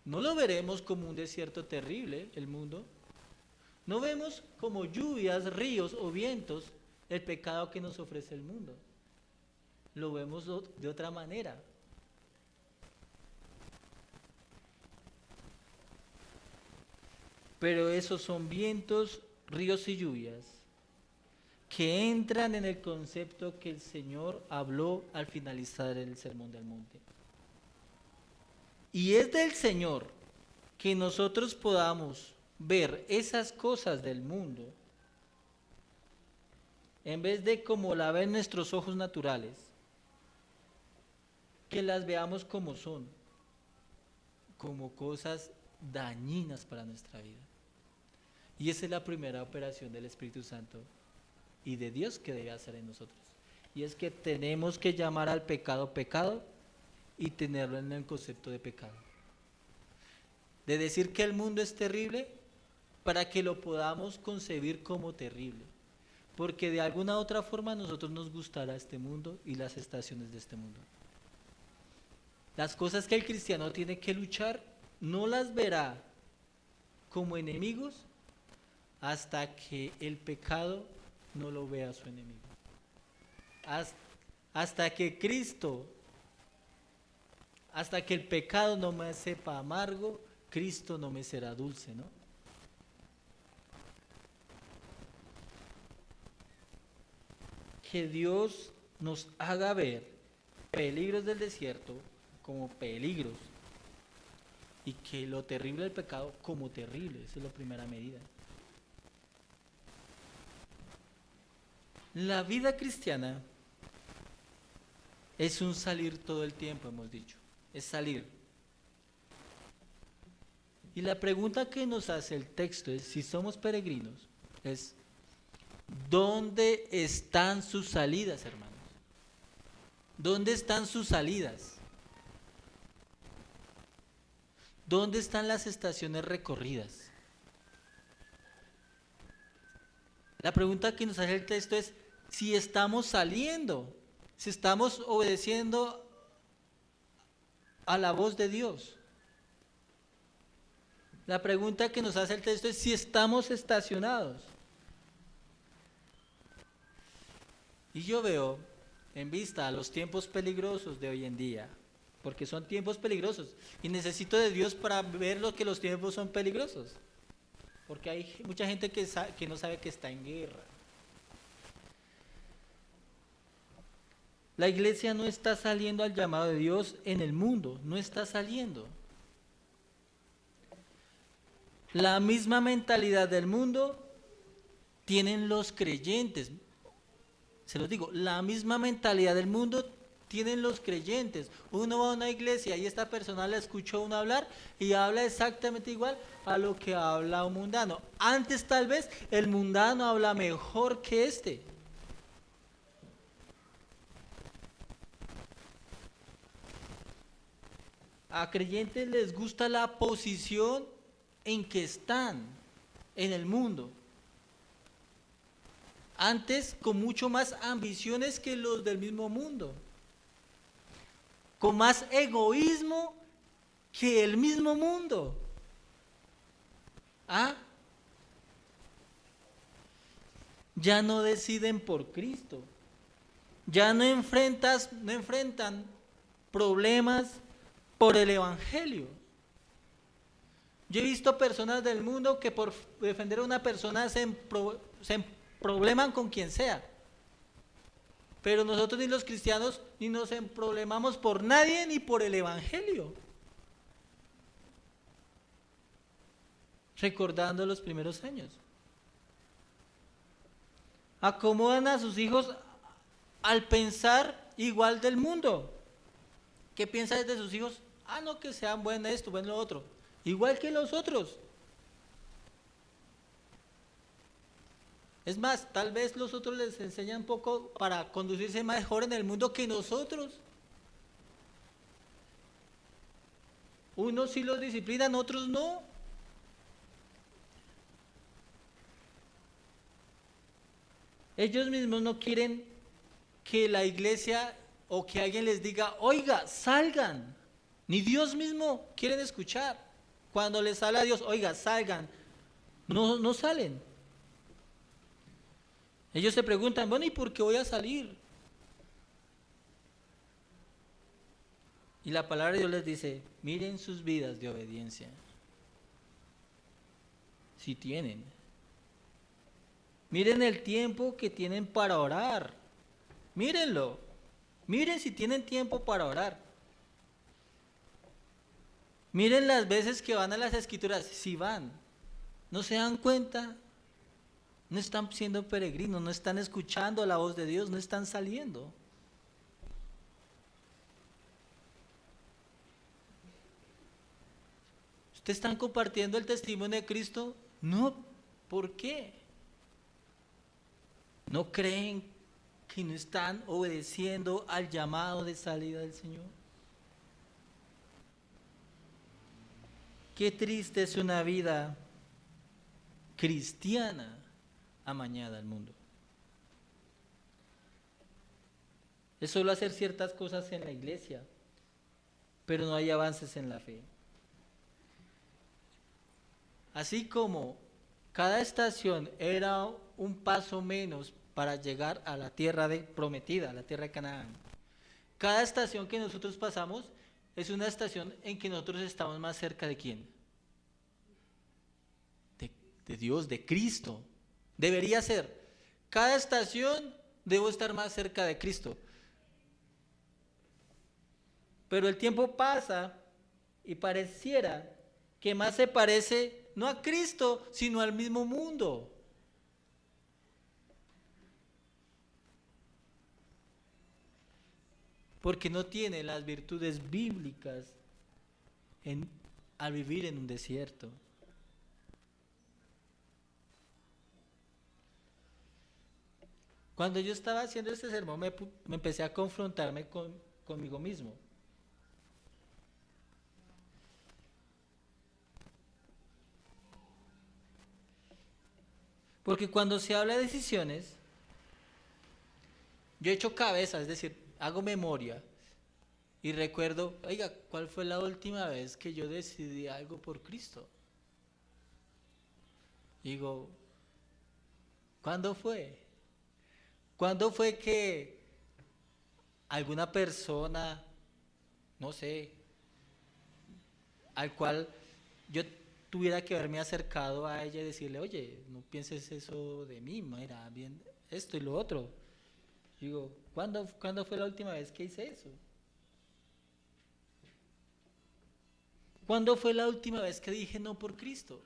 no lo veremos como un desierto terrible, el mundo. No vemos como lluvias, ríos o vientos el pecado que nos ofrece el mundo. Lo vemos de otra manera. Pero esos son vientos, ríos y lluvias que entran en el concepto que el Señor habló al finalizar el Sermón del Monte. Y es del Señor que nosotros podamos ver esas cosas del mundo en vez de como la ven nuestros ojos naturales, que las veamos como son, como cosas dañinas para nuestra vida. Y esa es la primera operación del Espíritu Santo y de Dios que debe hacer en nosotros. Y es que tenemos que llamar al pecado pecado y tenerlo en el concepto de pecado. De decir que el mundo es terrible para que lo podamos concebir como terrible. Porque de alguna otra forma a nosotros nos gustará este mundo y las estaciones de este mundo. Las cosas que el cristiano tiene que luchar no las verá como enemigos hasta que el pecado no lo vea su enemigo. Hasta que Cristo, hasta que el pecado no me sepa amargo, Cristo no me será dulce, ¿no? Que Dios nos haga ver peligros del desierto como peligros y que lo terrible del pecado como terrible. Esa es la primera medida. La vida cristiana es un salir todo el tiempo, hemos dicho. Es salir. Y la pregunta que nos hace el texto es, si somos peregrinos, es ¿dónde están sus salidas, hermanos? ¿Dónde están sus salidas? ¿Dónde están las estaciones recorridas? La pregunta que nos hace el texto es si estamos saliendo, si estamos obedeciendo a la voz de Dios. La pregunta que nos hace el texto es si estamos estacionados. Y yo veo, en vista a los tiempos peligrosos de hoy en día, porque son tiempos peligrosos, y necesito de Dios para ver lo que los tiempos son peligrosos, porque hay mucha gente que no sabe que está en guerra. La iglesia no está saliendo al llamado de Dios en el mundo, no está saliendo. La misma mentalidad del mundo tienen los creyentes. Se los digo, la misma mentalidad del mundo tienen los creyentes. Uno va a una iglesia y esta persona le escuchó uno hablar y habla exactamente igual a lo que habla un mundano. Antes tal vez el mundano habla mejor que este. A creyentes les gusta la posición en que están en el mundo. Antes con mucho más ambiciones que los del mismo mundo. Con más egoísmo que el mismo mundo. ¿Ah? Ya no deciden por Cristo. Ya no enfrentan problemas por el Evangelio. Yo he visto personas del mundo que por defender a una persona se probleman con quien sea. Pero nosotros ni los cristianos ni nos problemamos por nadie ni por el Evangelio. recordando los primeros años. Acomodan a sus hijos al pensar igual del mundo. ¿Qué piensa de sus hijos? Ah, no, que sean buen esto, buen lo otro. Igual que los otros. Es más, tal vez los otros les enseñan un poco para conducirse mejor en el mundo que nosotros. Unos sí los disciplinan, otros no. Ellos mismos no quieren que la iglesia o que alguien les diga, oiga, salgan. Ni Dios mismo quieren escuchar. Cuando les habla a Dios, oiga, salgan. No salen. Ellos se preguntan, bueno, ¿y por qué voy a salir? Y la palabra de Dios les dice, miren sus vidas de obediencia. Si tienen. Miren el tiempo que tienen para orar. Mírenlo. Miren si tienen tiempo para orar. Miren las veces que van a las escrituras. Si van. ¿No se dan cuenta? No están siendo peregrinos, no están escuchando la voz de Dios, no están saliendo. ¿Ustedes están compartiendo el testimonio de Cristo? No. ¿Por qué? ¿No creen que no están obedeciendo al llamado de salida del Señor? Qué triste es una vida cristiana amañada al mundo. Es solo hacer ciertas cosas en la iglesia, pero no hay avances en la fe. Así como cada estación era un paso menos para llegar a la tierra prometida, a la tierra de Canaán. Cada estación que nosotros pasamos es una estación en que nosotros estamos más cerca de ¿quién? De Dios, de Cristo. Debería ser. Cada estación debo estar más cerca de Cristo. Pero el tiempo pasa y pareciera que más se parece no a Cristo, sino al mismo mundo. Porque no tiene las virtudes bíblicas al vivir en un desierto. Cuando yo estaba haciendo este sermón me empecé a confrontarme conmigo mismo. Porque cuando se habla de decisiones, yo echo cabeza, es decir, hago memoria y recuerdo, oiga, ¿cuál fue la última vez que yo decidí algo por Cristo? Digo, ¿cuándo fue? ¿Cuándo fue que alguna persona, no sé, al cual yo tuviera que haberme acercado a ella y decirle, oye, no pienses eso de mí, mira, bien esto y lo otro? Digo, ¿cuándo fue la última vez que hice eso? ¿Cuándo fue la última vez que dije no por Cristo?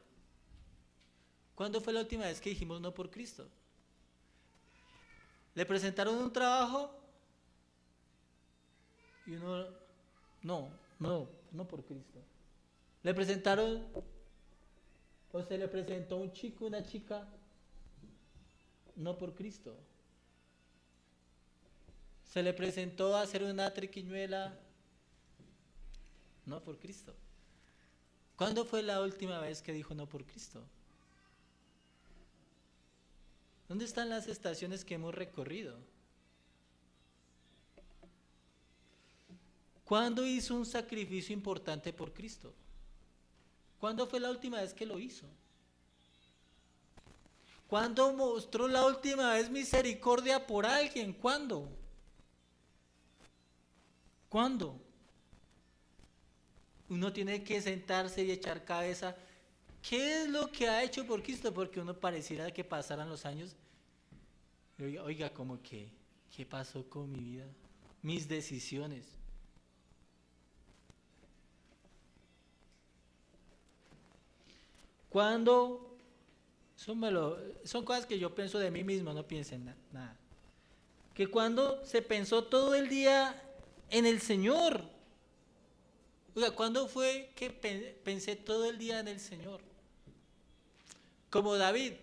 ¿Cuándo fue la última vez que dijimos no por Cristo? Le presentaron un trabajo y uno, no por Cristo. Le presentaron, o se le presentó un chico, una chica, no por Cristo. Se le presentó a hacer una triquiñuela, no por Cristo. ¿Cuándo fue la última vez que dijo no por Cristo? ¿Dónde están las estaciones que hemos recorrido? ¿Cuándo hizo un sacrificio importante por Cristo? ¿Cuándo fue la última vez que lo hizo? ¿Cuándo mostró la última vez misericordia por alguien? ¿Cuándo? ¿Cuándo? Uno tiene que sentarse y echar cabeza. ¿Qué es lo que ha hecho por Cristo? Porque uno pareciera que pasaran los años. Oiga, como que, ¿qué pasó con mi vida? Mis decisiones. Cuando, son cosas que yo pienso de mí mismo, no piensen nada. Que cuando se pensó todo el día en el Señor. Oiga, ¿cuándo fue que pensé todo el día en el Señor? Como David,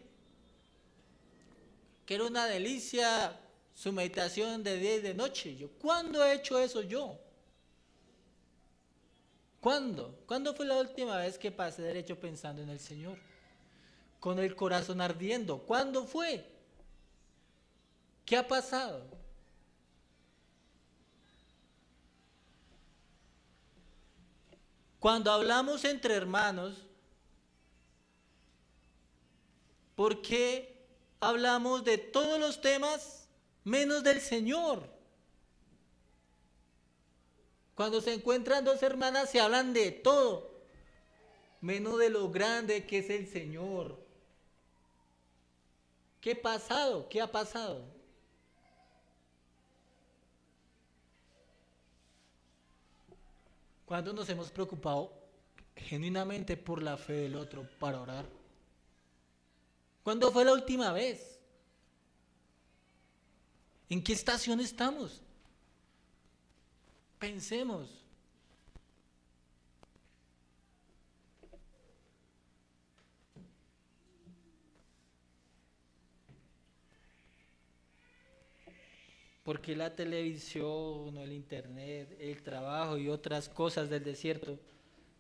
que era una delicia su meditación de día y de noche. ¿Cuándo he hecho eso yo? ¿Cuándo? ¿Cuándo fue la última vez que pasé derecho pensando en el Señor? Con el corazón ardiendo. ¿Cuándo fue? ¿Qué ha pasado? Cuando hablamos entre hermanos, ¿por qué hablamos de todos los temas menos del Señor? Cuando se encuentran dos hermanas se hablan de todo, menos de lo grande que es el Señor. ¿Qué ha pasado? ¿Qué ha pasado? ¿Cuándo nos hemos preocupado genuinamente por la fe del otro para orar? ¿Cuándo fue la última vez? ¿En qué estación estamos? Pensemos. Porque la televisión, el internet, el trabajo y otras cosas del desierto,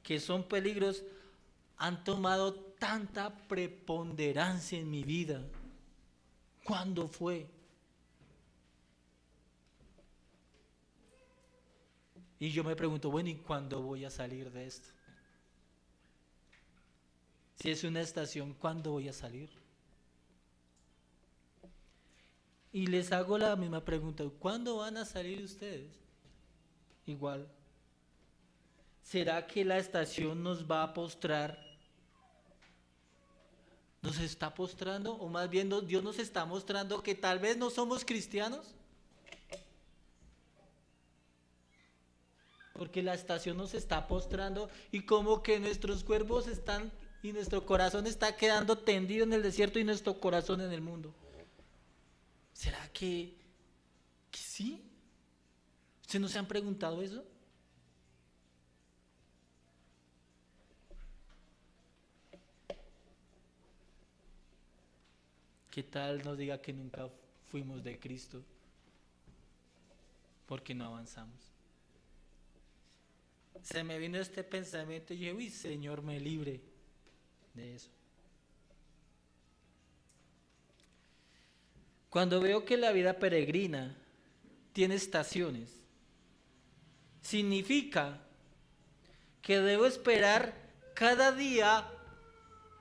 que son peligros, han tomado tanta preponderancia en mi vida? ¿Cuándo fue? Y yo me pregunto, bueno, ¿y cuándo voy a salir de esto? Si es una estación, ¿cuándo voy a salir? Y les hago la misma pregunta, ¿cuándo van a salir ustedes? Igual. ¿Será que la estación nos va a postrar? ¿Nos está postrando? O más bien Dios nos está mostrando que tal vez no somos cristianos. Porque la estación nos está postrando y como que nuestros cuerpos están y nuestro corazón está quedando tendido en el desierto y nuestro corazón en el mundo. ¿Será que sí? ¿Ustedes no se han preguntado eso? ¿Qué tal nos diga que nunca fuimos de Cristo? Porque no avanzamos. Se me vino este pensamiento y dije, uy, Señor, me libre de eso. Cuando veo que la vida peregrina tiene estaciones, significa que debo esperar cada día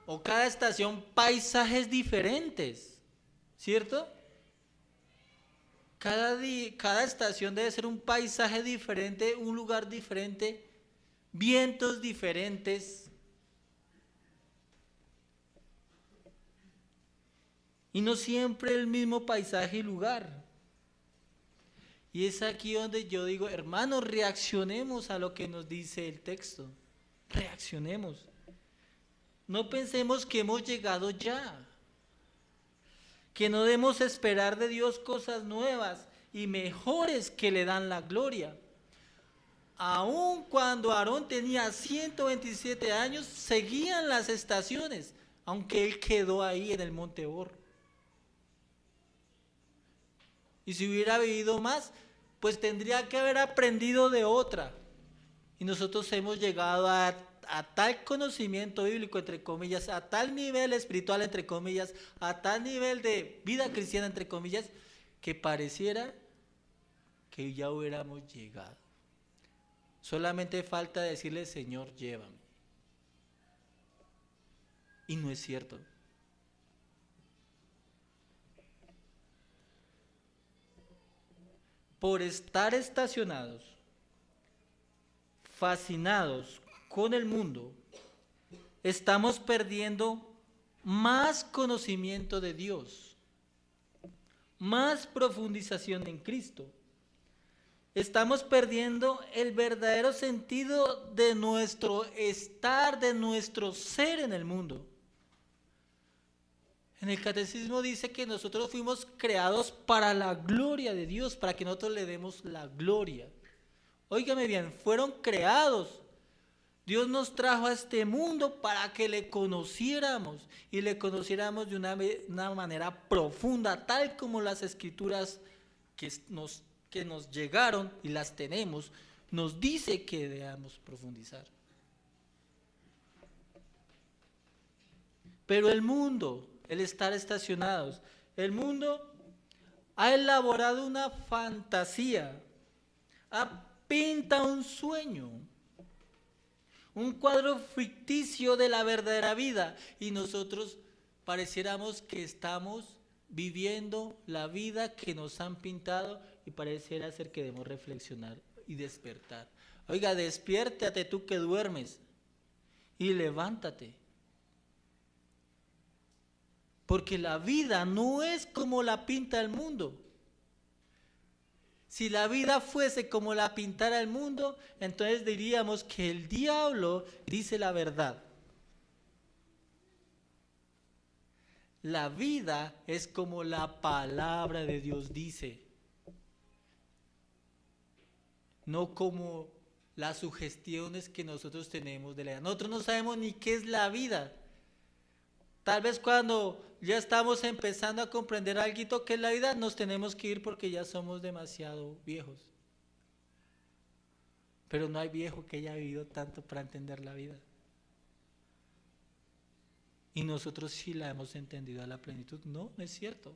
o cada estación paisajes diferentes, ¿cierto? Cada estación debe ser un paisaje diferente, un lugar diferente, vientos diferentes. Y no siempre el mismo paisaje y lugar. Y es aquí donde yo digo, hermanos, reaccionemos a lo que nos dice el texto. Reaccionemos. No pensemos que hemos llegado ya. Que no debemos esperar de Dios cosas nuevas y mejores que le dan la gloria. Aun cuando Aarón tenía 127 años, seguían las estaciones, aunque él quedó ahí en el monte Hor. Y si hubiera vivido más, pues tendría que haber aprendido de otra. Y nosotros hemos llegado a tal conocimiento bíblico, entre comillas, a tal nivel espiritual, entre comillas, a tal nivel de vida cristiana, entre comillas, que pareciera que ya hubiéramos llegado. Solamente falta decirle, Señor, llévame. Y no es cierto. Por estar estacionados, fascinados con el mundo, estamos perdiendo más conocimiento de Dios, más profundización en Cristo. Estamos perdiendo el verdadero sentido de nuestro estar, de nuestro ser en el mundo. En el catecismo dice que nosotros fuimos creados para la gloria de Dios, para que nosotros le demos la gloria. Óigame bien, fueron creados. Dios nos trajo a este mundo para que le conociéramos y le conociéramos de una manera profunda, tal como las escrituras que nos llegaron y las tenemos, nos dice que debamos profundizar. Pero el mundo, el estar estacionados, el mundo ha elaborado una fantasía, pinta un sueño, un cuadro ficticio de la verdadera vida, y nosotros pareciéramos que estamos viviendo la vida que nos han pintado, y pareciera ser que debemos reflexionar y despertar. Oiga, despiértate tú que duermes y levántate. Porque la vida no es como la pinta el mundo. Si la vida fuese como la pintara el mundo, entonces diríamos que el diablo dice la verdad. La vida es como la palabra de Dios dice, no como las sugestiones que nosotros tenemos de la vida. Nosotros no sabemos ni qué es la vida. Tal vez cuando ya estamos empezando a comprender algo que es la vida, nos tenemos que ir porque ya somos demasiado viejos. Pero no hay viejo que haya vivido tanto para entender la vida. Y nosotros sí la hemos entendido a la plenitud. No, no es cierto.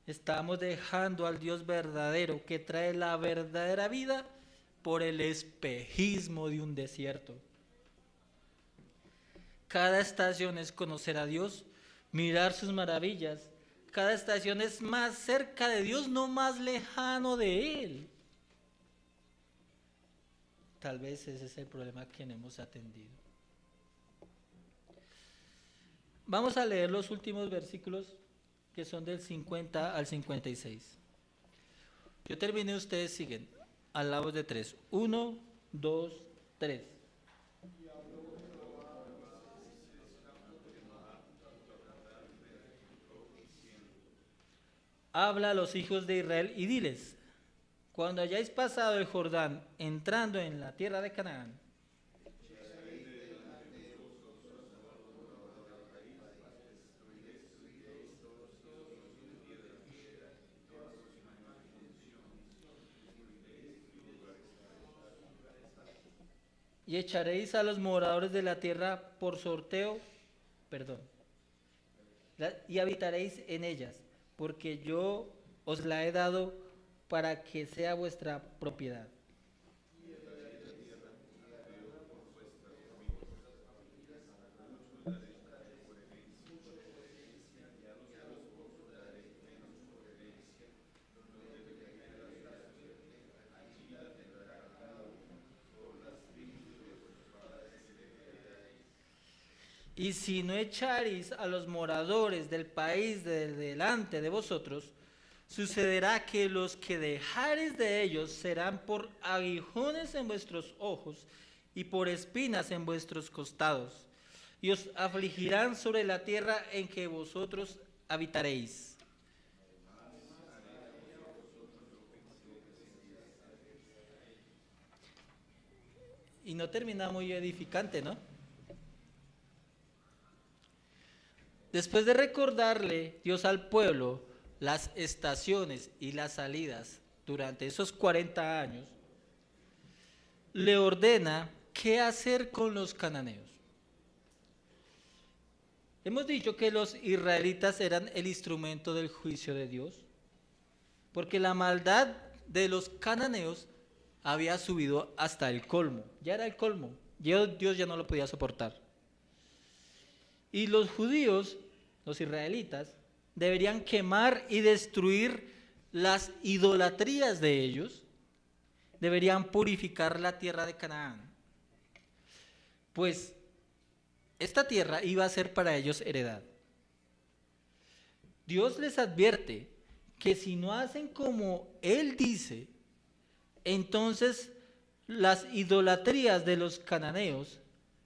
Estamos dejando al Dios verdadero que trae la verdadera vida por el espejismo de un desierto. Cada estación es conocer a Dios, mirar sus maravillas. Cada estación es más cerca de Dios, no más lejano de Él. Tal vez ese es el problema que no hemos atendido. Vamos a leer los últimos versículos que son del 50 al 56. Yo terminé, ustedes siguen. A la voz de 3. 1, 2, 3. Habla a los hijos de Israel y diles: cuando hayáis pasado el Jordán, entrando en la tierra de Canaán, y echaréis a los moradores de la tierra por sorteo, y habitaréis en ellas, porque yo os la he dado para que sea vuestra propiedad. Y si no echaréis a los moradores del país de delante de vosotros, sucederá que los que dejareis de ellos serán por aguijones en vuestros ojos y por espinas en vuestros costados, y os afligirán sobre la tierra en que vosotros habitaréis. Y no termina muy edificante, ¿no? Después de recordarle Dios al pueblo las estaciones y las salidas durante esos 40 años, le ordena qué hacer con los cananeos. Hemos dicho que los israelitas eran el instrumento del juicio de Dios, porque la maldad de los cananeos había subido hasta el colmo, ya era el colmo, Dios ya no lo podía soportar. Y los judíos, los israelitas, deberían quemar y destruir las idolatrías de ellos, deberían purificar la tierra de Canaán. Pues esta tierra iba a ser para ellos heredad. Dios les advierte que si no hacen como Él dice, entonces las idolatrías de los cananeos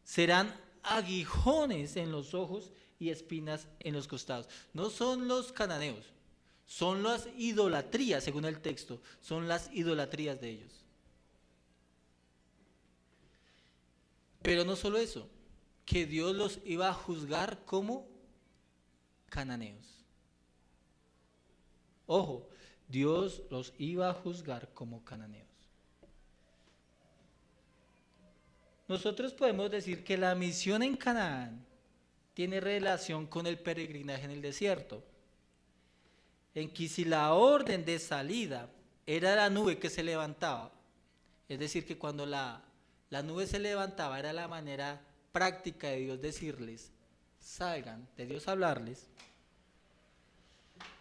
serán aguijones en los ojos y espinas en los costados. No son los cananeos, son las idolatrías, según el texto, son las idolatrías de ellos. Pero no solo eso, que Dios los iba a juzgar como cananeos. Ojo, Dios los iba a juzgar como cananeos. Nosotros podemos decir que la misión en Canaán tiene relación con el peregrinaje en el desierto, en que si la orden de salida era la nube que se levantaba, es decir, que cuando la nube se levantaba era la manera práctica de Dios decirles, salgan, de Dios hablarles.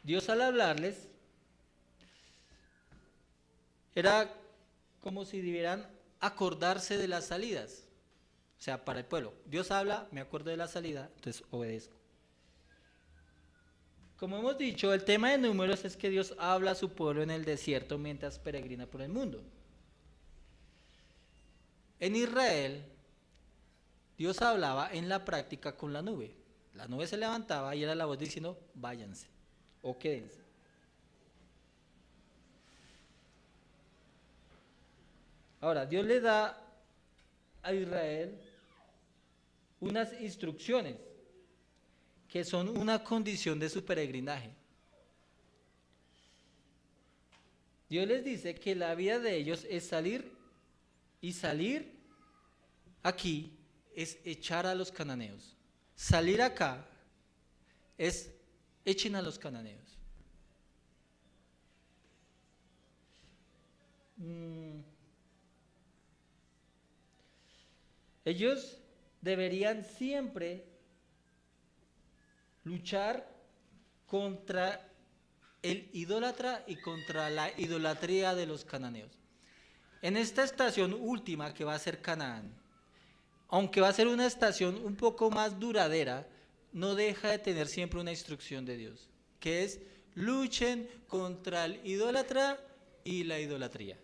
Dios al hablarles era como si debieran acordarse de las salidas. O sea, para el pueblo, Dios habla, me acuerdo de la salida, entonces obedezco. Como hemos dicho, el tema de Números es que Dios habla a su pueblo en el desierto mientras peregrina por el mundo. En Israel, Dios hablaba en la práctica con la nube. La nube se levantaba y era la voz diciendo, váyanse o quédense. Ahora, Dios le da a Israel unas instrucciones que son una condición de su peregrinaje. Dios les dice que la vida de ellos es salir, y salir aquí es echar a los cananeos. Salir acá es echen a los cananeos. Ellos deberían siempre luchar contra el idólatra y contra la idolatría de los cananeos. En esta estación última que va a ser Canaán, aunque va a ser una estación un poco más duradera, no deja de tener siempre una instrucción de Dios, que es luchen contra el idólatra y la idolatría.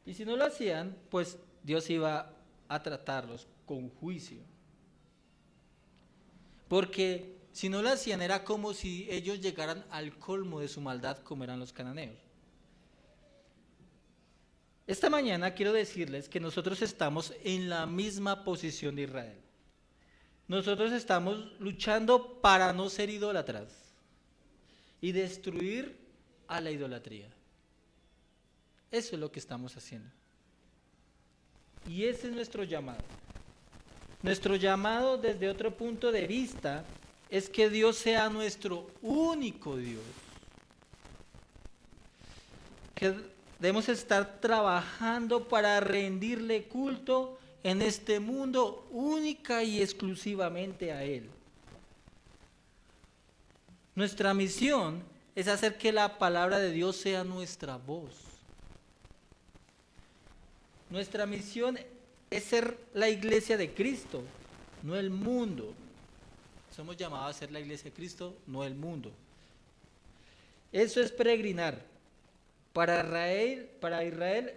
Y si no lo hacían, pues Dios iba a tratarlos con juicio. Porque si no lo hacían era como si ellos llegaran al colmo de su maldad como eran los cananeos. Esta mañana quiero decirles que nosotros estamos en la misma posición de Israel. Nosotros estamos luchando para no ser idólatras y destruir a la idolatría. Eso es lo que estamos haciendo. Y ese es nuestro llamado. Nuestro llamado desde otro punto de vista es que Dios sea nuestro único Dios. Que debemos estar trabajando para rendirle culto en este mundo única y exclusivamente a Él. Nuestra misión es hacer que la palabra de Dios sea nuestra voz. Nuestra misión es ser la iglesia de Cristo, no el mundo. Somos llamados a ser la iglesia de Cristo, no el mundo. Eso es peregrinar. Para Israel,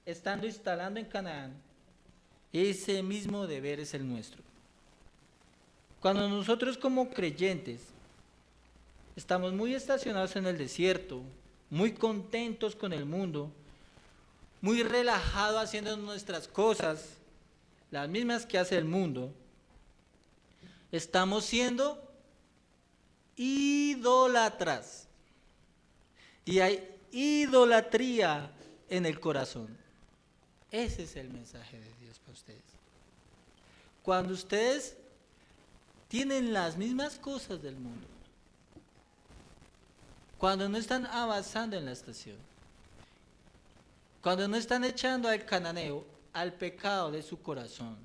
estando instalando en Canaán, ese mismo deber es el nuestro. Cuando nosotros como creyentes estamos muy estacionados en el desierto, muy contentos con el mundo, muy relajados haciendo nuestras cosas, las mismas que hace el mundo, estamos siendo idólatras. Y hay idolatría en el corazón. Ese es el mensaje de Dios para ustedes. Cuando ustedes tienen las mismas cosas del mundo, cuando no están avanzando en la estación, cuando no están echando al cananeo, al pecado de su corazón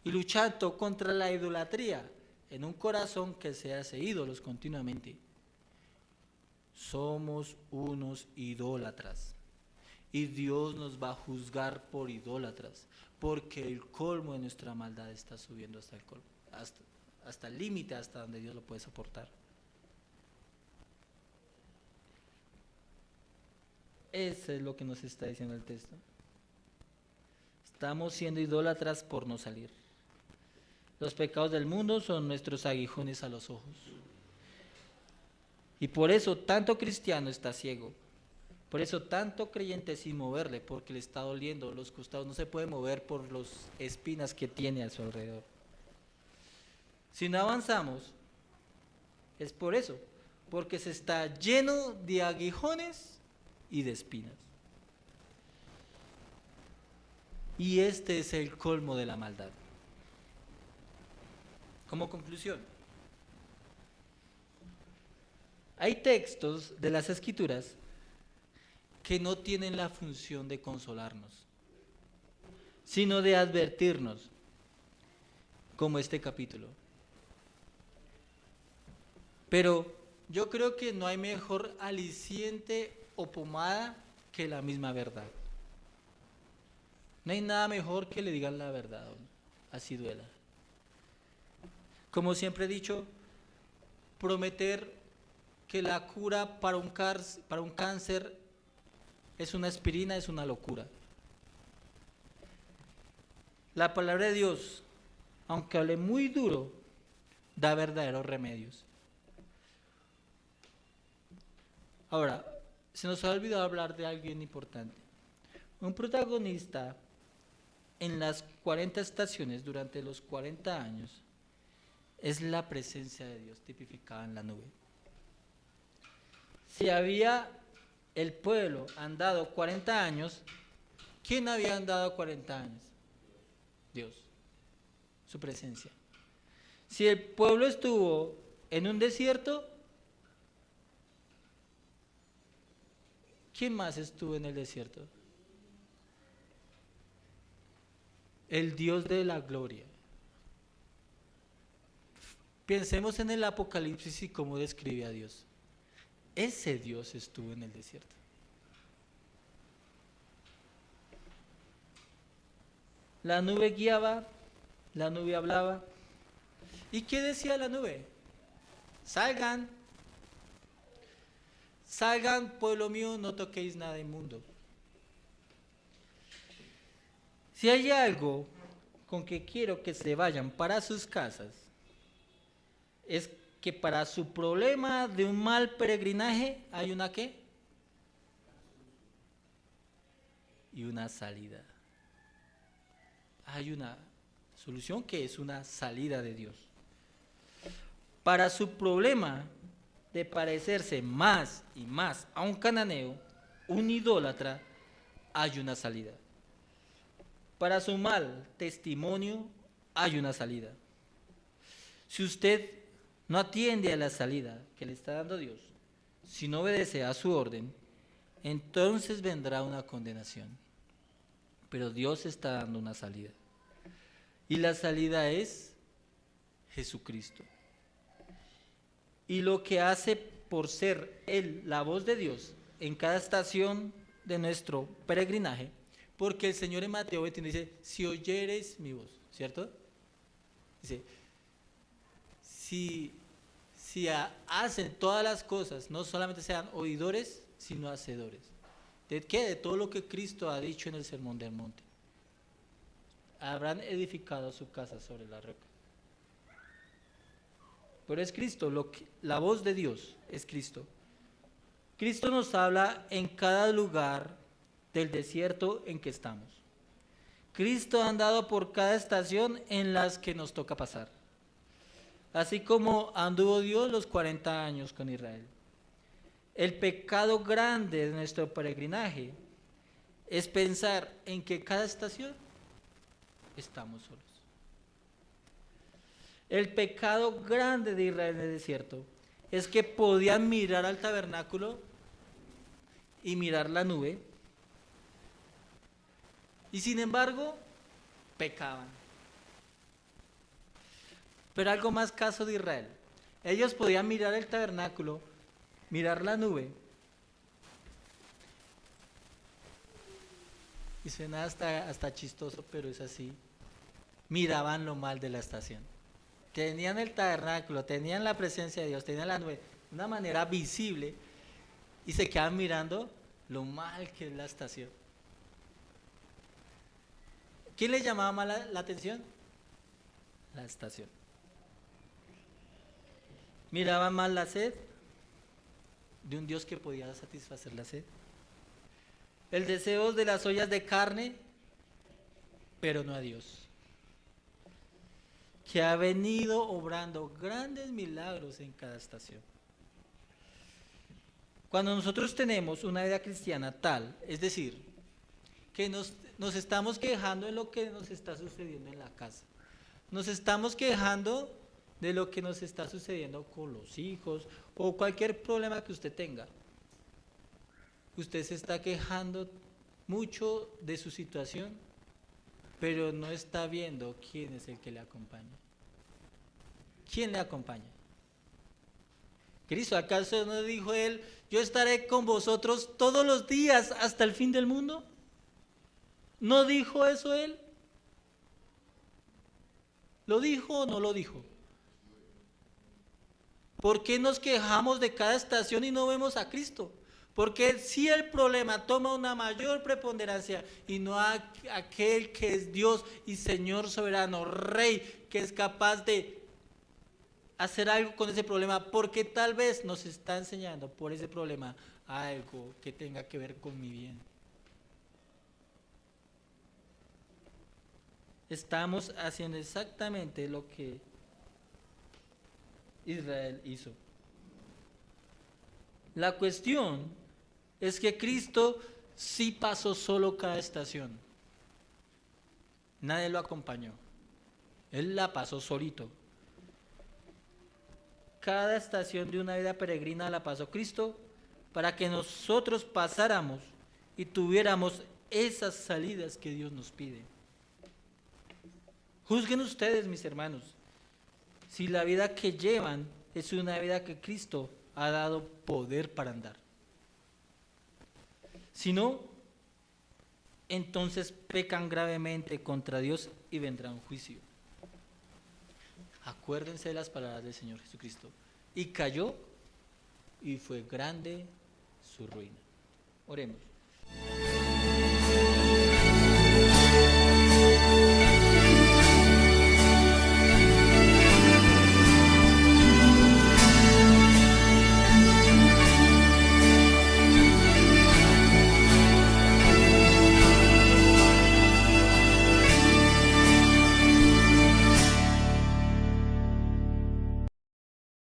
y luchando contra la idolatría en un corazón que se hace ídolos continuamente, somos unos idólatras. Y Dios nos va a juzgar por idólatras, porque el colmo de nuestra maldad está subiendo hasta el colmo, hasta el límite, hasta donde Dios lo puede soportar. Eso es lo que nos está diciendo el texto. Estamos siendo idólatras por no salir. Los pecados del mundo son nuestros aguijones a los ojos. Y por eso tanto cristiano está ciego. Por eso tanto creyente sin moverle, porque le está doliendo los costados. No se puede mover por las espinas que tiene a su alrededor. Si no avanzamos, es por eso. Porque se está lleno de aguijones y de espinas. Y este es el colmo de la maldad. Como conclusión, hay textos de las Escrituras que no tienen la función de consolarnos, sino de advertirnos, como este capítulo. Pero yo creo que no hay mejor aliciente o pomada que la misma verdad. No hay nada mejor que le digan la verdad, así duela. Como siempre he dicho, prometer que la cura para un cáncer es una aspirina es una locura. La palabra de Dios, aunque hable muy duro, da verdaderos remedios. Ahora, se nos ha olvidado hablar de alguien importante. Un protagonista en las 40 estaciones durante los 40 años es la presencia de Dios tipificada en la nube. Si había el pueblo andado 40 años, ¿quién había andado 40 años? Dios, su presencia. Si el pueblo estuvo en un desierto, ¿quién más estuvo en el desierto? El Dios de la gloria. Pensemos en el Apocalipsis y cómo describe a Dios. Ese Dios estuvo en el desierto. La nube guiaba, la nube hablaba. ¿Y qué decía la nube? Salgan, salgan, pueblo mío, no toquéis nada inmundo. Si hay algo con que quiero que se vayan para sus casas, es que para su problema de un mal peregrinaje hay una ¿qué? Y una salida. Hay una solución que es una salida de Dios. Para su problema de parecerse más y más a un cananeo, un idólatra, hay una salida. Para su mal testimonio, hay una salida. Si usted no atiende a la salida que le está dando Dios, si no obedece a su orden, entonces vendrá una condenación. Pero Dios está dando una salida. Y la salida es Jesucristo. Y lo que hace por ser Él la voz de Dios en cada estación de nuestro peregrinaje, porque el Señor en Mateo 21 dice, si oyeres mi voz, ¿cierto? Dice, si hacen todas las cosas, no solamente sean oidores, sino hacedores. ¿De qué? De todo lo que Cristo ha dicho en el Sermón del Monte. Habrán edificado su casa sobre la roca. Pero es Cristo, la voz de Dios es Cristo. Cristo nos habla en cada lugar del desierto en que estamos. Cristo ha andado por cada estación en las que nos toca pasar. Así como anduvo Dios los 40 años con Israel. El pecado grande de nuestro peregrinaje es pensar en que cada estación estamos solos. El pecado grande de Israel en el desierto es que podían mirar al tabernáculo y mirar la nube y sin embargo pecaban. Pero algo más caso de Israel. Ellos podían mirar el tabernáculo, mirar la nube. Y suena hasta chistoso, pero es así. Miraban lo mal de la estación. Tenían el tabernáculo, tenían la presencia de Dios, tenían la nube de una manera visible y se quedaban mirando lo mal que es la estación. ¿Quién le llamaba más la atención? La estación. Miraban más la sed de un Dios que podía satisfacer la sed. El deseo de las ollas de carne, pero no a Dios, que ha venido obrando grandes milagros en cada estación. Cuando nosotros tenemos una vida cristiana tal, es decir, que nos estamos quejando de lo que nos está sucediendo en la casa, nos estamos quejando de lo que nos está sucediendo con los hijos o cualquier problema que usted tenga, usted se está quejando mucho de su situación, pero no está viendo quién es el que le acompaña. ¿Quién le acompaña? Cristo, ¿acaso no dijo él, yo estaré con vosotros todos los días hasta el fin del mundo? ¿No dijo eso él? ¿Lo dijo o no lo dijo? ¿Por qué nos quejamos de cada estación y no vemos a Cristo? Porque si el problema toma una mayor preponderancia y no aquel que es Dios y Señor soberano, Rey, que es capaz de hacer algo con ese problema, porque tal vez nos está enseñando por ese problema algo que tenga que ver con mi bien. Estamos haciendo exactamente lo que Israel hizo. La cuestión es que Cristo sí pasó solo cada estación. Nadie lo acompañó. Él la pasó solito. Cada estación de una vida peregrina la pasó Cristo para que nosotros pasáramos y tuviéramos esas salidas que Dios nos pide. Juzguen ustedes, mis hermanos, si la vida que llevan es una vida que Cristo ha dado poder para andar. Si no, entonces pecan gravemente contra Dios y vendrá un juicio. Acuérdense de las palabras del Señor Jesucristo. Y cayó y fue grande su ruina. Oremos.